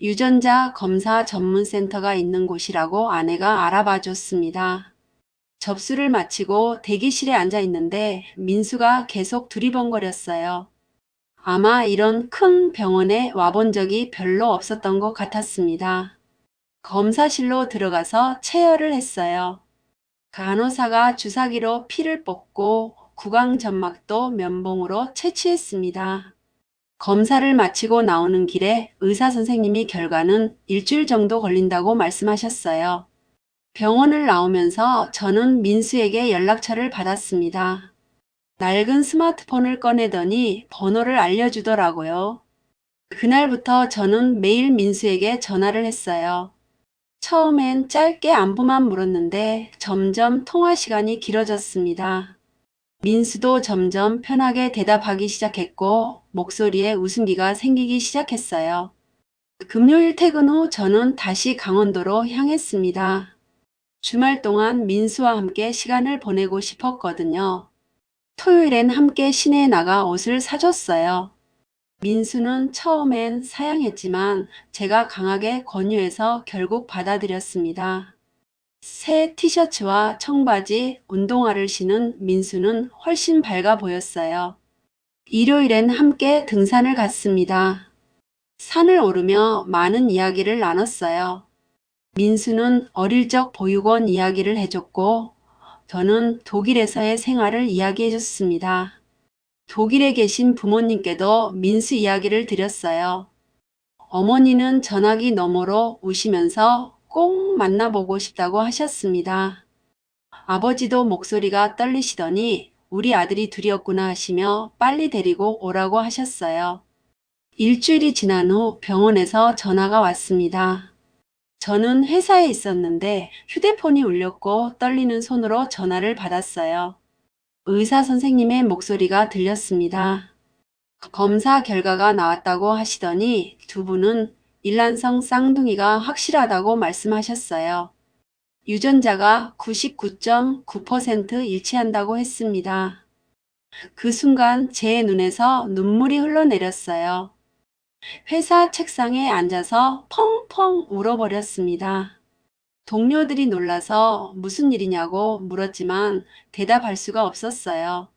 유전자 검사 전문센터가 있는 곳이라고 아내가 알아봐 줬습니다. 접수를 마치고 대기실에 앉아 있는데 민수가 계속 두리번거렸어요. 아마 이런 큰 병원에 와본 적이 별로 없었던 것 같았습니다. 검사실로 들어가서 체열을 했어요. 간호사가 주사기로 피를 뽑고 구강점막도 면봉으로 채취했습니다. 검사를 마치고 나오는 길에 의사 선생님이 결과는 일주일 정도 걸린다고 말씀하셨어요. 병원을 나오면서 저는 민수에게 연락처를 받았습니다. 낡은 스마트폰을 꺼내더니 번호를 알려주더라고요. 그날부터 저는 매일 민수에게 전화를 했어요. 처음엔 짧게 안부만 물었는데 점점 통화 시간이 길어졌습니다. 민수도 점점 편하게 대답하기 시작했고 목소리에 웃음기가 생기기 시작했어요. 금요일 퇴근 후 저는 다시 강원도로 향했습니다. 주말 동안 민수와 함께 시간을 보내고 싶었거든요. 토요일엔 함께 시내에 나가 옷을 사줬어요. 민수는 처음엔 사양했지만 제가 강하게 권유해서 결국 받아들였습니다. 새 티셔츠와 청바지, 운동화를 신은 민수는 훨씬 밝아 보였어요. 일요일엔 함께 등산을 갔습니다. 산을 오르며 많은 이야기를 나눴어요. 민수는 어릴 적 보육원 이야기를 해줬고 저는 독일에서의 생활을 이야기해줬습니다. 독일에 계신 부모님께도 민수 이야기를 드렸어요. 어머니는 전화기 너머로 우시면서 꼭 만나보고 싶다고 하셨습니다. 아버지도 목소리가 떨리시더니 우리 아들이 둘이었구나 하시며 빨리 데리고 오라고 하셨어요. 일주일이 지난 후 병원에서 전화가 왔습니다. 저는 회사에 있었는데 휴대폰이 울렸고 떨리는 손으로 전화를 받았어요. 의사 선생님의 목소리가 들렸습니다. 검사 결과가 나왔다고 하시더니 두 분은 일란성 쌍둥이가 확실하다고 말씀하셨어요. 유전자가 99.9% 일치한다고 했습니다. 그 순간 제 눈에서 눈물이 흘러내렸어요. 회사 책상에 앉아서 펑펑 울어버렸습니다. 동료들이 놀라서 무슨 일이냐고 물었지만 대답할 수가 없었어요.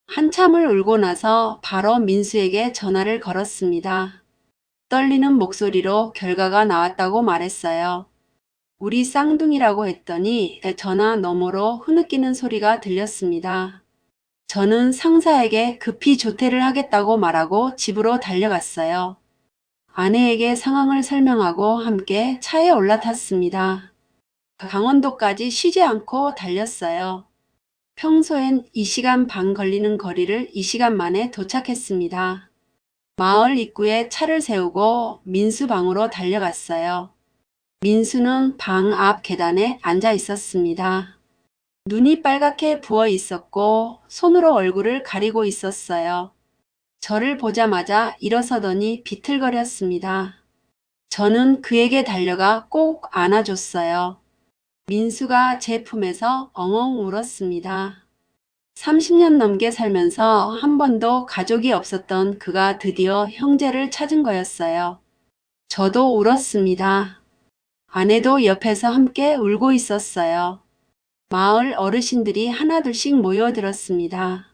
한참을 울고 나서 바로 민수에게 전화를 걸었습니다. 떨리는 목소리로 결과가 나왔다고 말했어요. 우리 쌍둥이라고 했더니 전화 너머로 흐느끼는 소리가 들렸습니다. 저는 상사에게 급히 조퇴를 하겠다고 말하고 집으로 달려갔어요. 아내에게 상황을 설명하고 함께 차에 올라탔습니다. 강원도까지 쉬지 않고 달렸어요. 평소엔 2시간 반 걸리는 거리를 2시간 만에 도착했습니다. 마을 입구에 차를 세우고 민수 방으로 달려갔어요. 민수는 방 앞 계단에 앉아 있었습니다. 눈이 빨갛게 부어 있었고 손으로 얼굴을 가리고 있었어요. 저를 보자마자 일어서더니 비틀거렸습니다. 저는 그에게 달려가 꼭 안아줬어요. 민수가 제 품에서 엉엉 울었습니다. 30년 넘게 살면서 한 번도 가족이 없었던 그가 드디어 형제를 찾은 거였어요. 저도 울었습니다. 아내도 옆에서 함께 울고 있었어요. 마을 어르신들이 하나둘씩 모여들었습니다.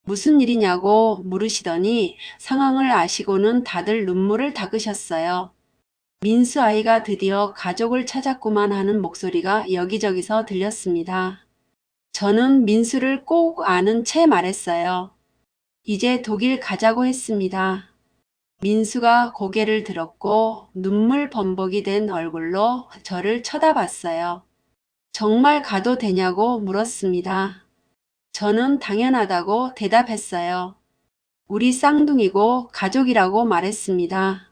무슨 일이냐고 물으시더니 상황을 아시고는 다들 눈물을 닦으셨어요. 민수 아이가 드디어 가족을 찾았구만 하는 목소리가 여기저기서 들렸습니다. 저는 민수를 꼭 아는 채 말했어요. 이제 독일 가자고 했습니다. 민수가 고개를 들었고 눈물 범벅이 된 얼굴로 저를 쳐다봤어요. 정말 가도 되냐고 물었습니다. 저는 당연하다고 대답했어요. 우리 쌍둥이고 가족이라고 말했습니다.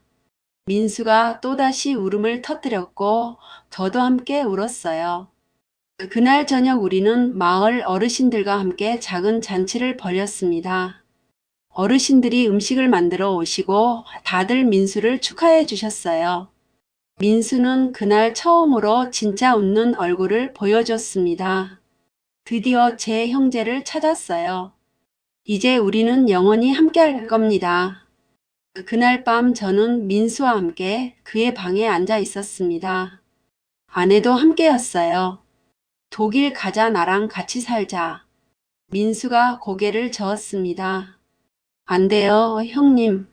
민수가 또다시 울음을 터뜨렸고 저도 함께 울었어요. 그날 저녁 우리는 마을 어르신들과 함께 작은 잔치를 벌였습니다. 어르신들이 음식을 만들어 오시고 다들 민수를 축하해 주셨어요. 민수는 그날 처음으로 진짜 웃는 얼굴을 보여줬습니다. 드디어 제 형제를 찾았어요. 이제 우리는 영원히 함께 할 겁니다. 그날 밤 저는 민수와 함께 그의 방에 앉아 있었습니다. 아내도 함께였어요. 독일 가자 나랑 같이 살자. 민수가 고개를 저었습니다. 안 돼요, 형님.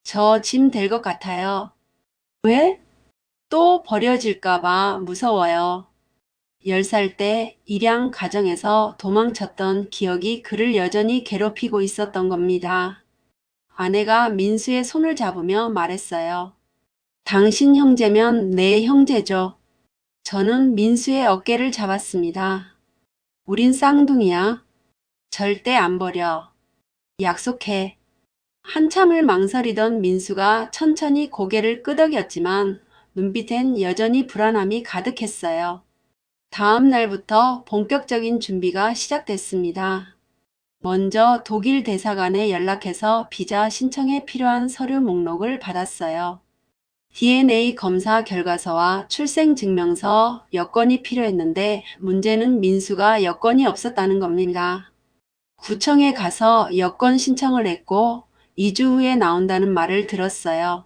저 짐 될 것 같아요. 왜? 또 버려질까봐 무서워요. 10살 때 일양 가정에서 도망쳤던 기억이 그를 여전히 괴롭히고 있었던 겁니다. 아내가 민수의 손을 잡으며 말했어요. 당신 형제면 내 형제죠. 저는 민수의 어깨를 잡았습니다. 우린 쌍둥이야. 절대 안 버려. 약속해. 한참을 망설이던 민수가 천천히 고개를 끄덕였지만 눈빛엔 여전히 불안함이 가득했어요. 다음 날부터 본격적인 준비가 시작됐습니다. 먼저 독일 대사관에 연락해서 비자 신청에 필요한 서류 목록을 받았어요. DNA 검사 결과서와 출생증명서, 여권이 필요했는데 문제는 민수가 여권이 없었다는 겁니다. 구청에 가서 여권 신청을 했고 2주 후에 나온다는 말을 들었어요.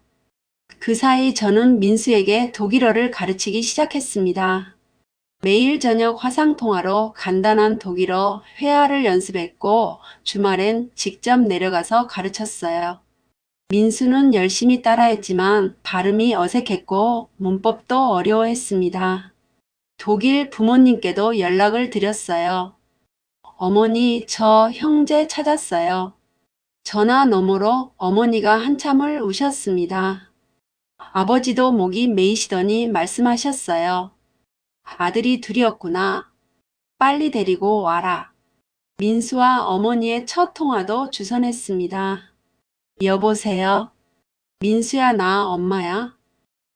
그 사이 저는 민수에게 독일어를 가르치기 시작했습니다. 매일 저녁 화상통화로 간단한 독일어 회화를 연습했고 주말엔 직접 내려가서 가르쳤어요. 민수는 열심히 따라했지만 발음이 어색했고 문법도 어려워했습니다. 독일 부모님께도 연락을 드렸어요. 어머니, 저 형제 찾았어요. 전화 너머로 어머니가 한참을 우셨습니다. 아버지도 목이 메이시더니 말씀하셨어요. 아들이 둘이었구나. 빨리 데리고 와라. 민수와 어머니의 첫 통화도 주선했습니다. 여보세요? 민수야, 나 엄마야.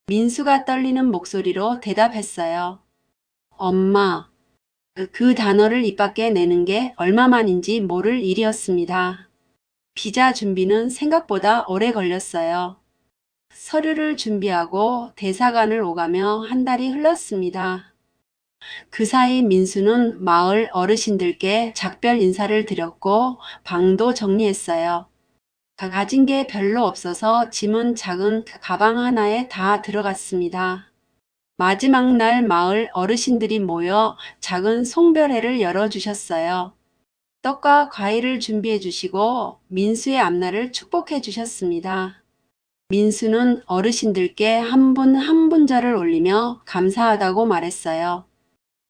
민수가 떨리는 목소리로 대답했어요. 엄마. 그 단어를 입 밖에 내는 게 얼마만인지 모를 일이었습니다. 비자 준비는 생각보다 오래 걸렸어요. 서류를 준비하고 대사관을 오가며 한 달이 흘렀습니다. 그 사이 민수는 마을 어르신들께 작별 인사를 드렸고 방도 정리했어요. 가진 게 별로 없어서 짐은 작은 가방 하나에 다 들어갔습니다. 마지막 날 마을 어르신들이 모여 작은 송별회를 열어주셨어요. 떡과 과일을 준비해 주시고 민수의 앞날을 축복해 주셨습니다. 민수는 어르신들께 한 분 한 분절을 올리며 감사하다고 말했어요.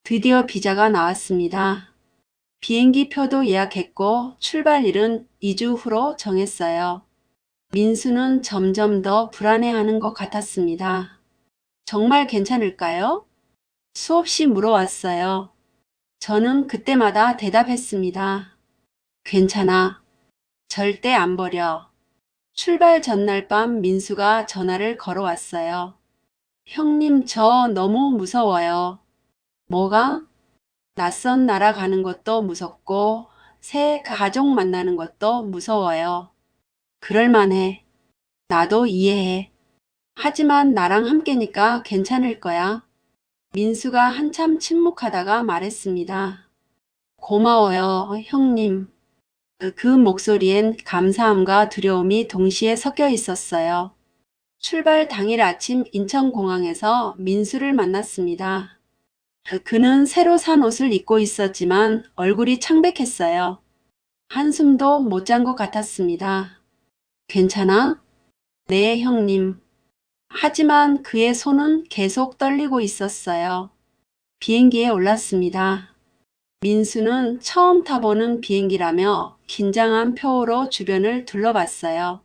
드디어 비자가 나왔습니다. 비행기 표도 예약했고 출발일은 2주 후로 정했어요. 민수는 점점 더 불안해하는 것 같았습니다. 정말 괜찮을까요? 수없이 물어왔어요. 저는 그때마다 대답했습니다. 괜찮아. 절대 안 버려. 출발 전날 밤 민수가 전화를 걸어왔어요. 형님, 저 너무 무서워요. 뭐가? 낯선 나라 가는 것도 무섭고 새 가족 만나는 것도 무서워요. 그럴만해. 나도 이해해. 하지만 나랑 함께니까 괜찮을 거야. 민수가 한참 침묵하다가 말했습니다. 고마워요, 형님. 그 목소리엔 감사함과 두려움이 동시에 섞여 있었어요. 출발 당일 아침 인천공항에서 민수를 만났습니다. 그는 새로 산 옷을 입고 있었지만 얼굴이 창백했어요. 한숨도 못 잔 것 같았습니다. 괜찮아? 네, 형님. 하지만 그의 손은 계속 떨리고 있었어요. 비행기에 올랐습니다. 민수는 처음 타보는 비행기라며 긴장한 표호로 주변을 둘러봤어요.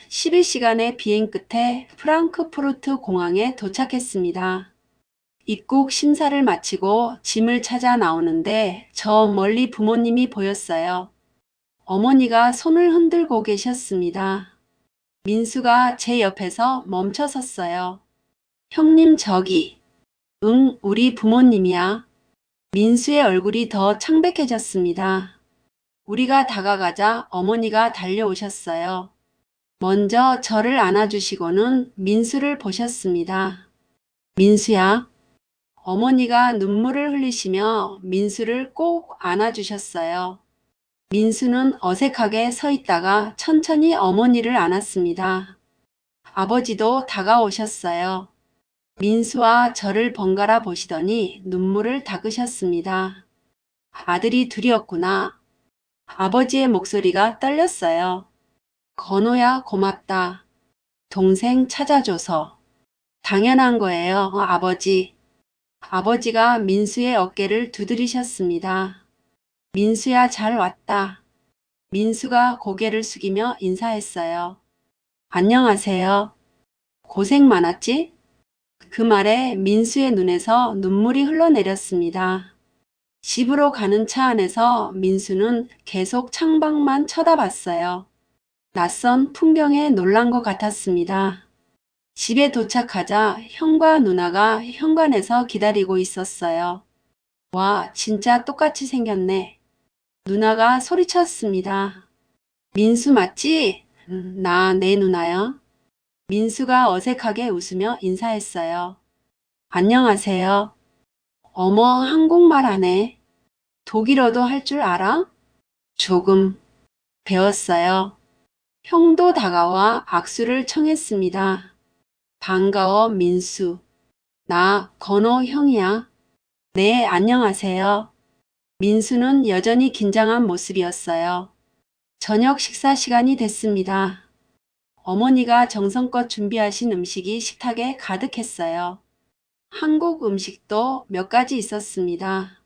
12시간의 비행 끝에 프랑크푸르트 공항에 도착했습니다. 입국 심사를 마치고 짐을 찾아 나오는데 저 멀리 부모님이 보였어요. 어머니가 손을 흔들고 계셨습니다. 민수가 제 옆에서 멈춰 섰어요. 형님 저기. 응, 우리 부모님이야. 민수의 얼굴이 더 창백해졌습니다. 우리가 다가가자 어머니가 달려오셨어요. 먼저 저를 안아주시고는 민수를 보셨습니다. 민수야. 어머니가 눈물을 흘리시며 민수를 꼭 안아주셨어요. 민수는 어색하게 서 있다가 천천히 어머니를 안았습니다. 아버지도 다가오셨어요. 민수와 저를 번갈아 보시더니 눈물을 닦으셨습니다. 아들이 둘이었구나. 아버지의 목소리가 떨렸어요. 건호야 고맙다. 동생 찾아줘서. 당연한 거예요, 아버지. 아버지가 민수의 어깨를 두드리셨습니다. 민수야 잘 왔다. 민수가 고개를 숙이며 인사했어요. 안녕하세요. 고생 많았지? 그 말에 민수의 눈에서 눈물이 흘러내렸습니다. 집으로 가는 차 안에서 민수는 계속 창밖만 쳐다봤어요. 낯선 풍경에 놀란 것 같았습니다. 집에 도착하자 형과 누나가 현관에서 기다리고 있었어요. 와, 진짜 똑같이 생겼네. 누나가 소리쳤습니다. 민수 맞지? 내 누나야. 민수가 어색하게 웃으며 인사했어요. 안녕하세요. 어머, 한국말 하네. 독일어도 할 줄 알아? 조금 배웠어요. 형도 다가와 악수를 청했습니다. 반가워, 민수. 나 건호 형이야. 네, 안녕하세요. 민수는 여전히 긴장한 모습이었어요. 저녁 식사 시간이 됐습니다. 어머니가 정성껏 준비하신 음식이 식탁에 가득했어요. 한국 음식도 몇 가지 있었습니다.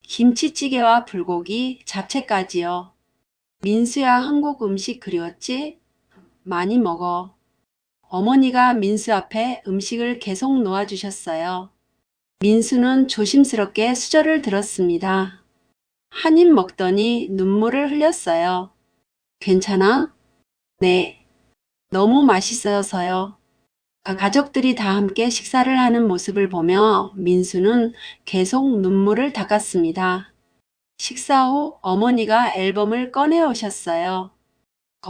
김치찌개와 불고기, 잡채까지요. 민수야 한국 음식 그리웠지? 많이 먹어. 어머니가 민수 앞에 음식을 계속 놓아주셨어요. 민수는 조심스럽게 수저를 들었습니다. 한 입 먹더니 눈물을 흘렸어요. 괜찮아? 네. 너무 맛있어서요. 가족들이 다 함께 식사를 하는 모습을 보며 민수는 계속 눈물을 닦았습니다. 식사 후 어머니가 앨범을 꺼내 오셨어요.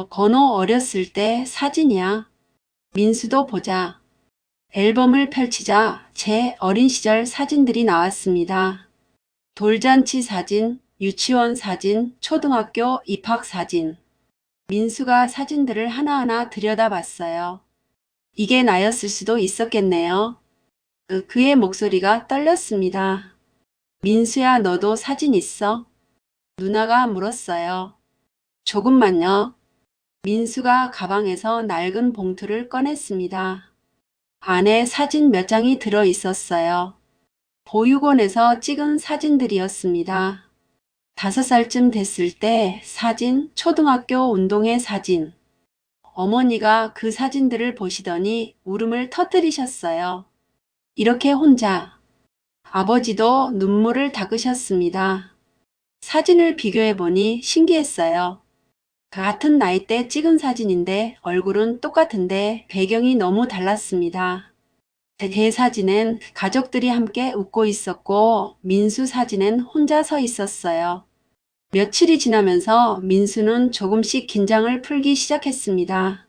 건호 어렸을 때 사진이야. 민수도 보자. 앨범을 펼치자 제 어린 시절 사진들이 나왔습니다. 돌잔치 사진, 유치원 사진, 초등학교 입학 사진. 민수가 사진들을 하나하나 들여다봤어요. 이게 나였을 수도 있었겠네요. 그의 목소리가 떨렸습니다. 민수야, 너도 사진 있어? 누나가 물었어요. 조금만요. 민수가 가방에서 낡은 봉투를 꺼냈습니다. 안에 사진 몇 장이 들어 있었어요. 보육원에서 찍은 사진들이었습니다. 5살쯤 됐을 때 사진, 초등학교 운동회 사진. 어머니가 그 사진들을 보시더니 울음을 터뜨리셨어요. 이렇게 혼자. 아버지도 눈물을 닦으셨습니다. 사진을 비교해 보니 신기했어요. 같은 나이대 찍은 사진인데 얼굴은 똑같은데 배경이 너무 달랐습니다. 제 사진엔 가족들이 함께 웃고 있었고 민수 사진엔 혼자 서 있었어요. 며칠이 지나면서 민수는 조금씩 긴장을 풀기 시작했습니다.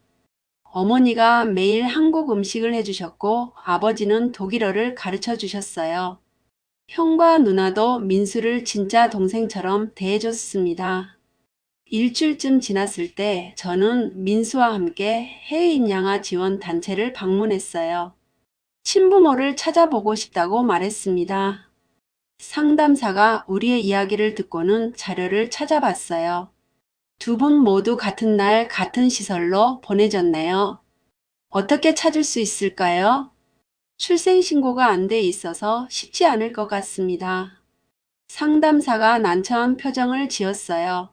어머니가 매일 한국 음식을 해주셨고 아버지는 독일어를 가르쳐 주셨어요. 형과 누나도 민수를 진짜 동생처럼 대해줬습니다. 일주일쯤 지났을 때 저는 민수와 함께 해외입양아 지원 단체를 방문했어요. 친부모를 찾아보고 싶다고 말했습니다. 상담사가 우리의 이야기를 듣고는 자료를 찾아봤어요. 두 분 모두 같은 날 같은 시설로 보내졌네요. 어떻게 찾을 수 있을까요? 출생신고가 안 돼 있어서 쉽지 않을 것 같습니다. 상담사가 난처한 표정을 지었어요.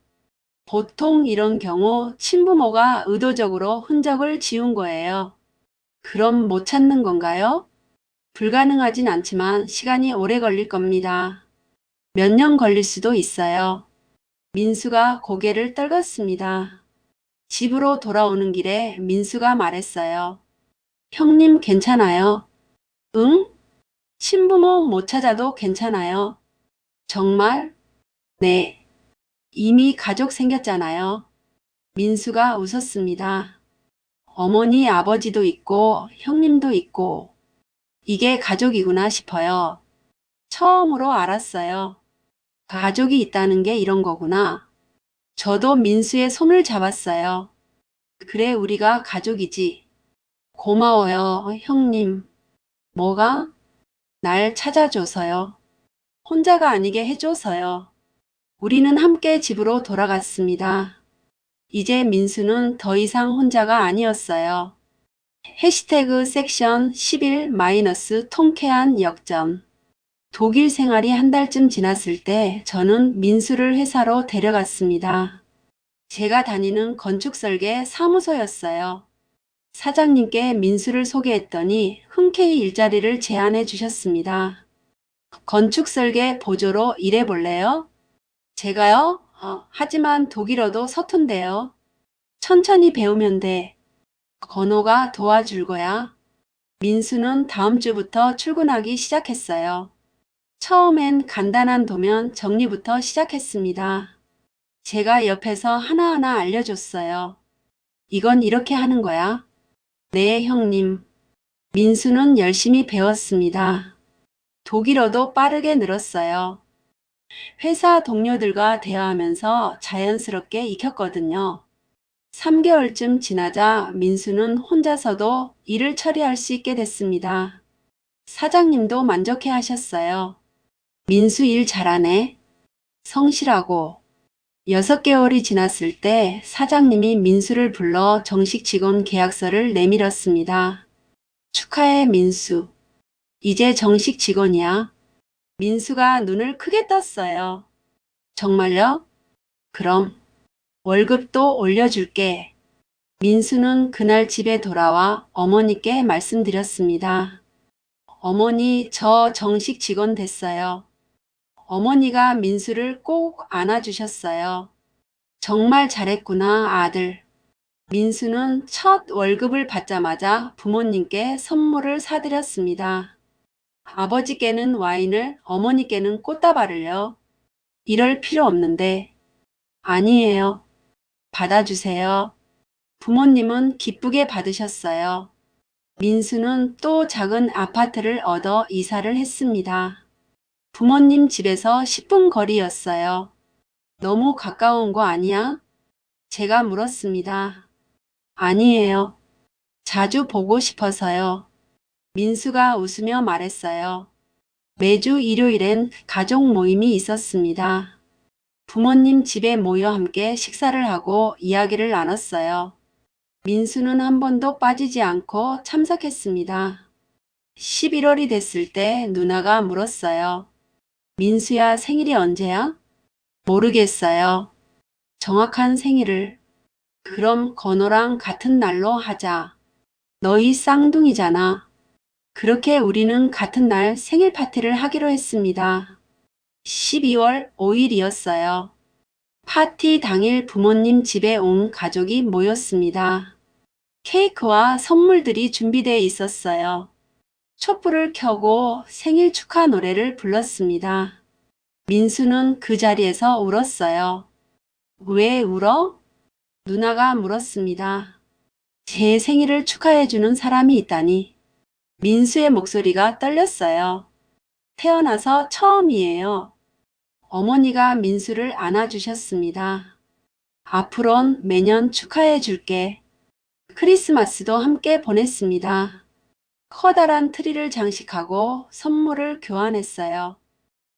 보통 이런 경우 친부모가 의도적으로 흔적을 지운 거예요. 그럼 못 찾는 건가요? 불가능하진 않지만 시간이 오래 걸릴 겁니다. 몇 년 걸릴 수도 있어요. 민수가 고개를 떨궜습니다. 집으로 돌아오는 길에 민수가 말했어요. 형님 괜찮아요? 응? 친부모 못 찾아도 괜찮아요. 정말? 네. 이미 가족 생겼잖아요. 민수가 웃었습니다. 어머니, 아버지도 있고 형님도 있고 이게 가족이구나 싶어요. 처음으로 알았어요. 가족이 있다는 게 이런 거구나. 저도 민수의 손을 잡았어요. 그래, 우리가 가족이지. 고마워요, 형님. 뭐가? 날 찾아줘서요. 혼자가 아니게 해줘서요. 우리는 함께 집으로 돌아갔습니다. 이제 민수는 더 이상 혼자가 아니었어요. 해시태그 섹션 11- 통쾌한 역전. 독일 생활이 한 달쯤 지났을 때 저는 민수를 회사로 데려갔습니다. 제가 다니는 건축설계 사무소였어요. 사장님께 민수를 소개했더니 흔쾌히 일자리를 제안해 주셨습니다. 건축설계 보조로 일해볼래요? 제가요? 하지만 독일어도 서툰데요. 천천히 배우면 돼. 건호가 도와줄 거야. 민수는 다음 주부터 출근하기 시작했어요. 처음엔 간단한 도면 정리부터 시작했습니다. 제가 옆에서 하나하나 알려줬어요. 이건 이렇게 하는 거야. 네, 형님. 민수는 열심히 배웠습니다. 독일어도 빠르게 늘었어요. 회사 동료들과 대화하면서 자연스럽게 익혔거든요. 3개월쯤 지나자 민수는 혼자서도 일을 처리할 수 있게 됐습니다. 사장님도 만족해 하셨어요. 민수 일 잘하네. 성실하고. 6개월이 지났을 때 사장님이 민수를 불러 정식 직원 계약서를 내밀었습니다. 축하해, 민수. 이제 정식 직원이야. 민수가 눈을 크게 떴어요. 정말요? 그럼 월급도 올려줄게. 민수는 그날 집에 돌아와 어머니께 말씀드렸습니다. 어머니, 저 정식 직원 됐어요. 어머니가 민수를 꼭 안아주셨어요. 정말 잘했구나, 아들. 민수는 첫 월급을 받자마자 부모님께 선물을 사드렸습니다. 아버지께는 와인을, 어머니께는 꽃다발을요. 이럴 필요 없는데. 아니에요. 받아주세요. 부모님은 기쁘게 받으셨어요. 민수는 또 작은 아파트를 얻어 이사를 했습니다. 부모님 집에서 10분 거리였어요. 너무 가까운 거 아니야? 제가 물었습니다. 아니에요. 자주 보고 싶어서요. 민수가 웃으며 말했어요. 매주 일요일엔 가족 모임이 있었습니다. 부모님 집에 모여 함께 식사를 하고 이야기를 나눴어요. 민수는 한 번도 빠지지 않고 참석했습니다. 11월이 됐을 때 누나가 물었어요. 민수야, 생일이 언제야? 모르겠어요. 정확한 생일을. 그럼 건호랑 같은 날로 하자. 너희 쌍둥이잖아. 그렇게 우리는 같은 날 생일 파티를 하기로 했습니다. 12월 5일이었어요. 파티 당일 부모님 집에 온 가족이 모였습니다. 케이크와 선물들이 준비되어 있었어요. 촛불을 켜고 생일 축하 노래를 불렀습니다. 민수는 그 자리에서 울었어요. 왜 울어? 누나가 물었습니다. 제 생일을 축하해주는 사람이 있다니. 민수의 목소리가 떨렸어요. 태어나서 처음이에요. 어머니가 민수를 안아주셨습니다. 앞으론 매년 축하해 줄게. 크리스마스도 함께 보냈습니다. 커다란 트리를 장식하고 선물을 교환했어요.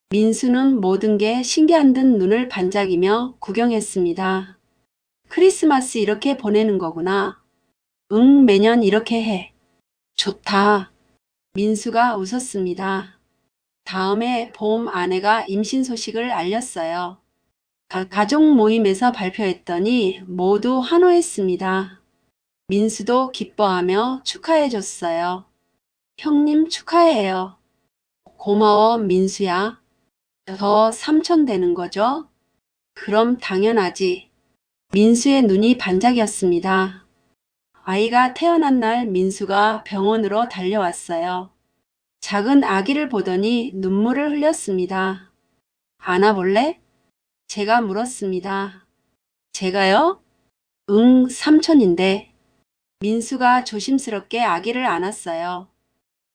민수는 모든 게 신기한 듯 눈을 반짝이며 구경했습니다. 크리스마스 이렇게 보내는 거구나. 응, 매년 이렇게 해. 좋다. 민수가 웃었습니다. 다음에 봄 아내가 임신 소식을 알렸어요. 가족 모임에서 발표했더니 모두 환호했습니다. 민수도 기뻐하며 축하해줬어요. 형님 축하해요. 고마워 민수야. 더 삼촌 되는 거죠? 그럼 당연하지. 민수의 눈이 반짝였습니다. 아이가 태어난 날 민수가 병원으로 달려왔어요. 작은 아기를 보더니 눈물을 흘렸습니다. 안아볼래? 제가 물었습니다. 제가요? 응, 삼촌인데. 민수가 조심스럽게 아기를 안았어요.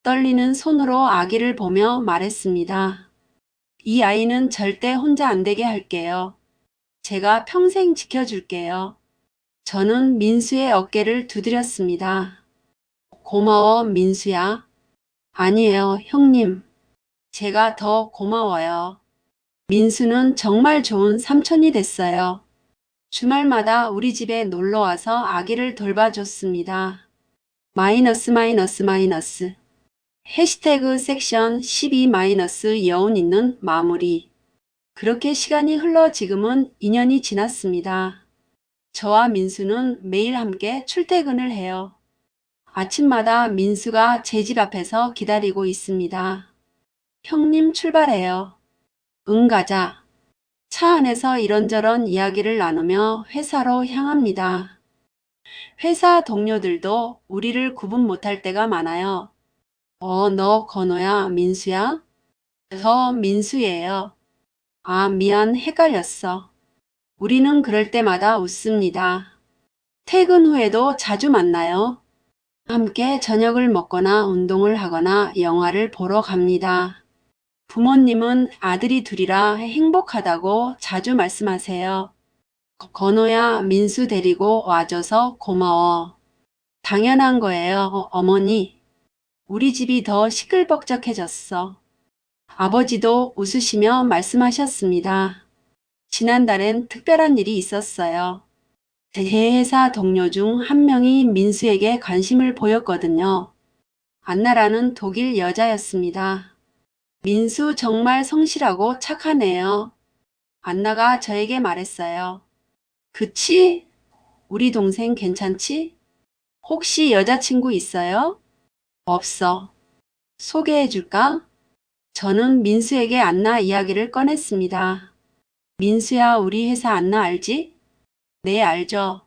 떨리는 손으로 아기를 보며 말했습니다. 이 아이는 절대 혼자 안 되게 할게요. 제가 평생 지켜줄게요. 저는 민수의 어깨를 두드렸습니다. 고마워, 민수야. 아니에요, 형님. 제가 더 고마워요. 민수는 정말 좋은 삼촌이 됐어요. 주말마다 우리 집에 놀러와서 아기를 돌봐줬습니다. 마이너스 마이너스 마이너스. 해시태그 섹션 12 마이너스 여운 있는 마무리. 그렇게 시간이 흘러 지금은 2년이 지났습니다. 저와 민수는 매일 함께 출퇴근을 해요. 아침마다 민수가 제 집 앞에서 기다리고 있습니다. 형님 출발해요. 응 가자. 차 안에서 이런저런 이야기를 나누며 회사로 향합니다. 회사 동료들도 우리를 구분 못할 때가 많아요. 너 건호야, 민수야? 저 민수예요. 아, 미안, 헷갈렸어. 우리는 그럴 때마다 웃습니다. 퇴근 후에도 자주 만나요. 함께 저녁을 먹거나 운동을 하거나 영화를 보러 갑니다. 부모님은 아들이 둘이라 행복하다고 자주 말씀하세요. 건호야, 민수 데리고 와줘서 고마워. 당연한 거예요, 어머니. 우리 집이 더 시끌벅적해졌어. 아버지도 웃으시며 말씀하셨습니다. 지난달엔 특별한 일이 있었어요. 제 회사 동료 중 한 명이 민수에게 관심을 보였거든요. 안나라는 독일 여자였습니다. 민수 정말 성실하고 착하네요. 안나가 저에게 말했어요. 그치? 우리 동생 괜찮지? 혹시 여자친구 있어요? 없어. 소개해줄까? 저는 민수에게 안나 이야기를 꺼냈습니다. 민수야, 우리 회사 안나 알지? 네, 알죠.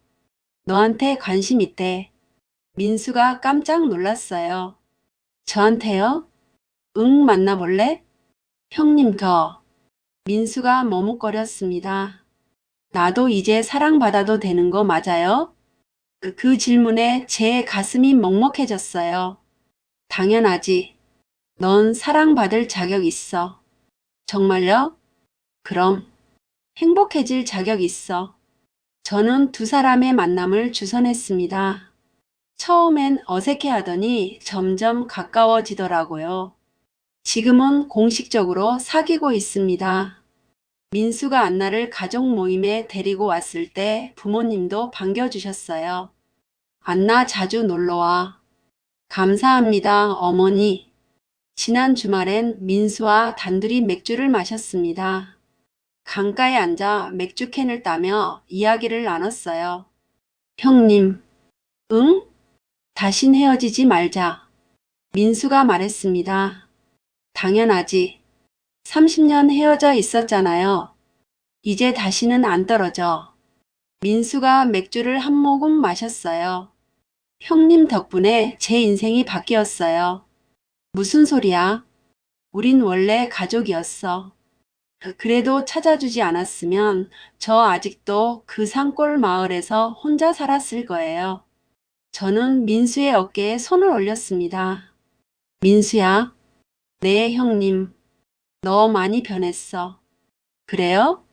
너한테 관심 있대. 민수가 깜짝 놀랐어요. 저한테요? 응, 만나볼래? 형님 민수가 머뭇거렸습니다. 나도 이제 사랑받아도 되는 거 맞아요? 그 질문에 제 가슴이 먹먹해졌어요. 당연하지. 넌 사랑받을 자격 있어. 정말요? 그럼 행복해질 자격 있어. 저는 두 사람의 만남을 주선했습니다. 처음엔 어색해하더니 점점 가까워지더라고요. 지금은 공식적으로 사귀고 있습니다. 민수가 안나를 가족 모임에 데리고 왔을 때 부모님도 반겨주셨어요. 안나 자주 놀러와. 감사합니다, 어머니. 지난 주말엔 민수와 단둘이 맥주를 마셨습니다. 강가에 앉아 맥주캔을 따며 이야기를 나눴어요. 형님, 응? 다신 헤어지지 말자. 민수가 말했습니다. 당연하지. 30년 헤어져 있었잖아요. 이제 다시는 안 떨어져. 민수가 맥주를 한 모금 마셨어요. 형님 덕분에 제 인생이 바뀌었어요. 무슨 소리야? 우린 원래 가족이었어. 그래도 찾아주지 않았으면 저 아직도 그 산골 마을에서 혼자 살았을 거예요. 저는 민수의 어깨에 손을 올렸습니다. 민수야, 네, 형님. 너 많이 변했어. 그래요?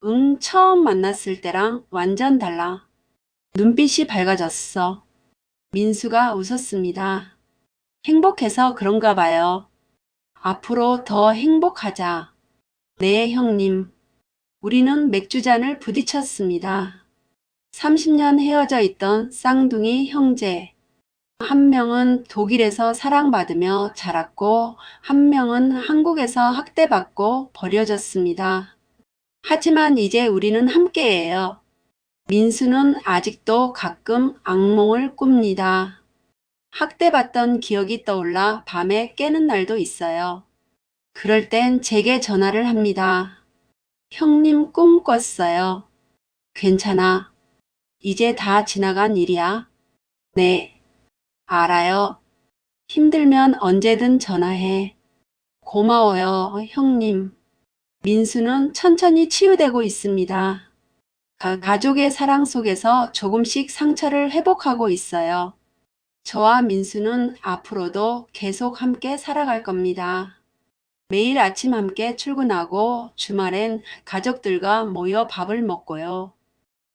응, 처음 만났을 때랑 완전 달라. 눈빛이 밝아졌어. 민수가 웃었습니다. 행복해서 그런가 봐요. 앞으로 더 행복하자. 네, 형님. 우리는 맥주잔을 부딪혔습니다. 30년 헤어져 있던 쌍둥이 형제. 한 명은 독일에서 사랑받으며 자랐고, 한 명은 한국에서 학대받고 버려졌습니다. 하지만 이제 우리는 함께해요. 민수는 아직도 가끔 악몽을 꿉니다. 학대받던 기억이 떠올라 밤에 깨는 날도 있어요. 그럴 땐 제게 전화를 합니다. 형님 꿈 꿨어요. 괜찮아. 이제 다 지나간 일이야. 네, 알아요. 힘들면 언제든 전화해. 고마워요, 형님. 민수는 천천히 치유되고 있습니다. 가족의 사랑 속에서 조금씩 상처를 회복하고 있어요. 저와 민수는 앞으로도 계속 함께 살아갈 겁니다. 매일 아침 함께 출근하고 주말엔 가족들과 모여 밥을 먹고요.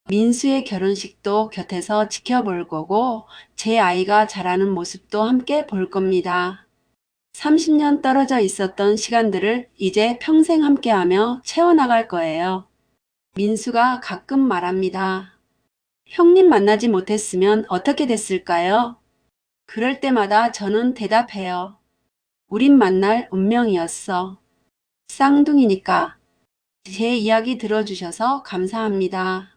민수의 결혼식도 곁에서 지켜볼 거고 제 아이가 자라는 모습도 함께 볼 겁니다. 30년 떨어져 있었던 시간들을 이제 평생 함께하며 채워나갈 거예요. 민수가 가끔 말합니다. 형님 만나지 못했으면 어떻게 됐을까요? 그럴 때마다 저는 대답해요. 우린 만날 운명이었어. 쌍둥이니까. 제 이야기 들어주셔서 감사합니다.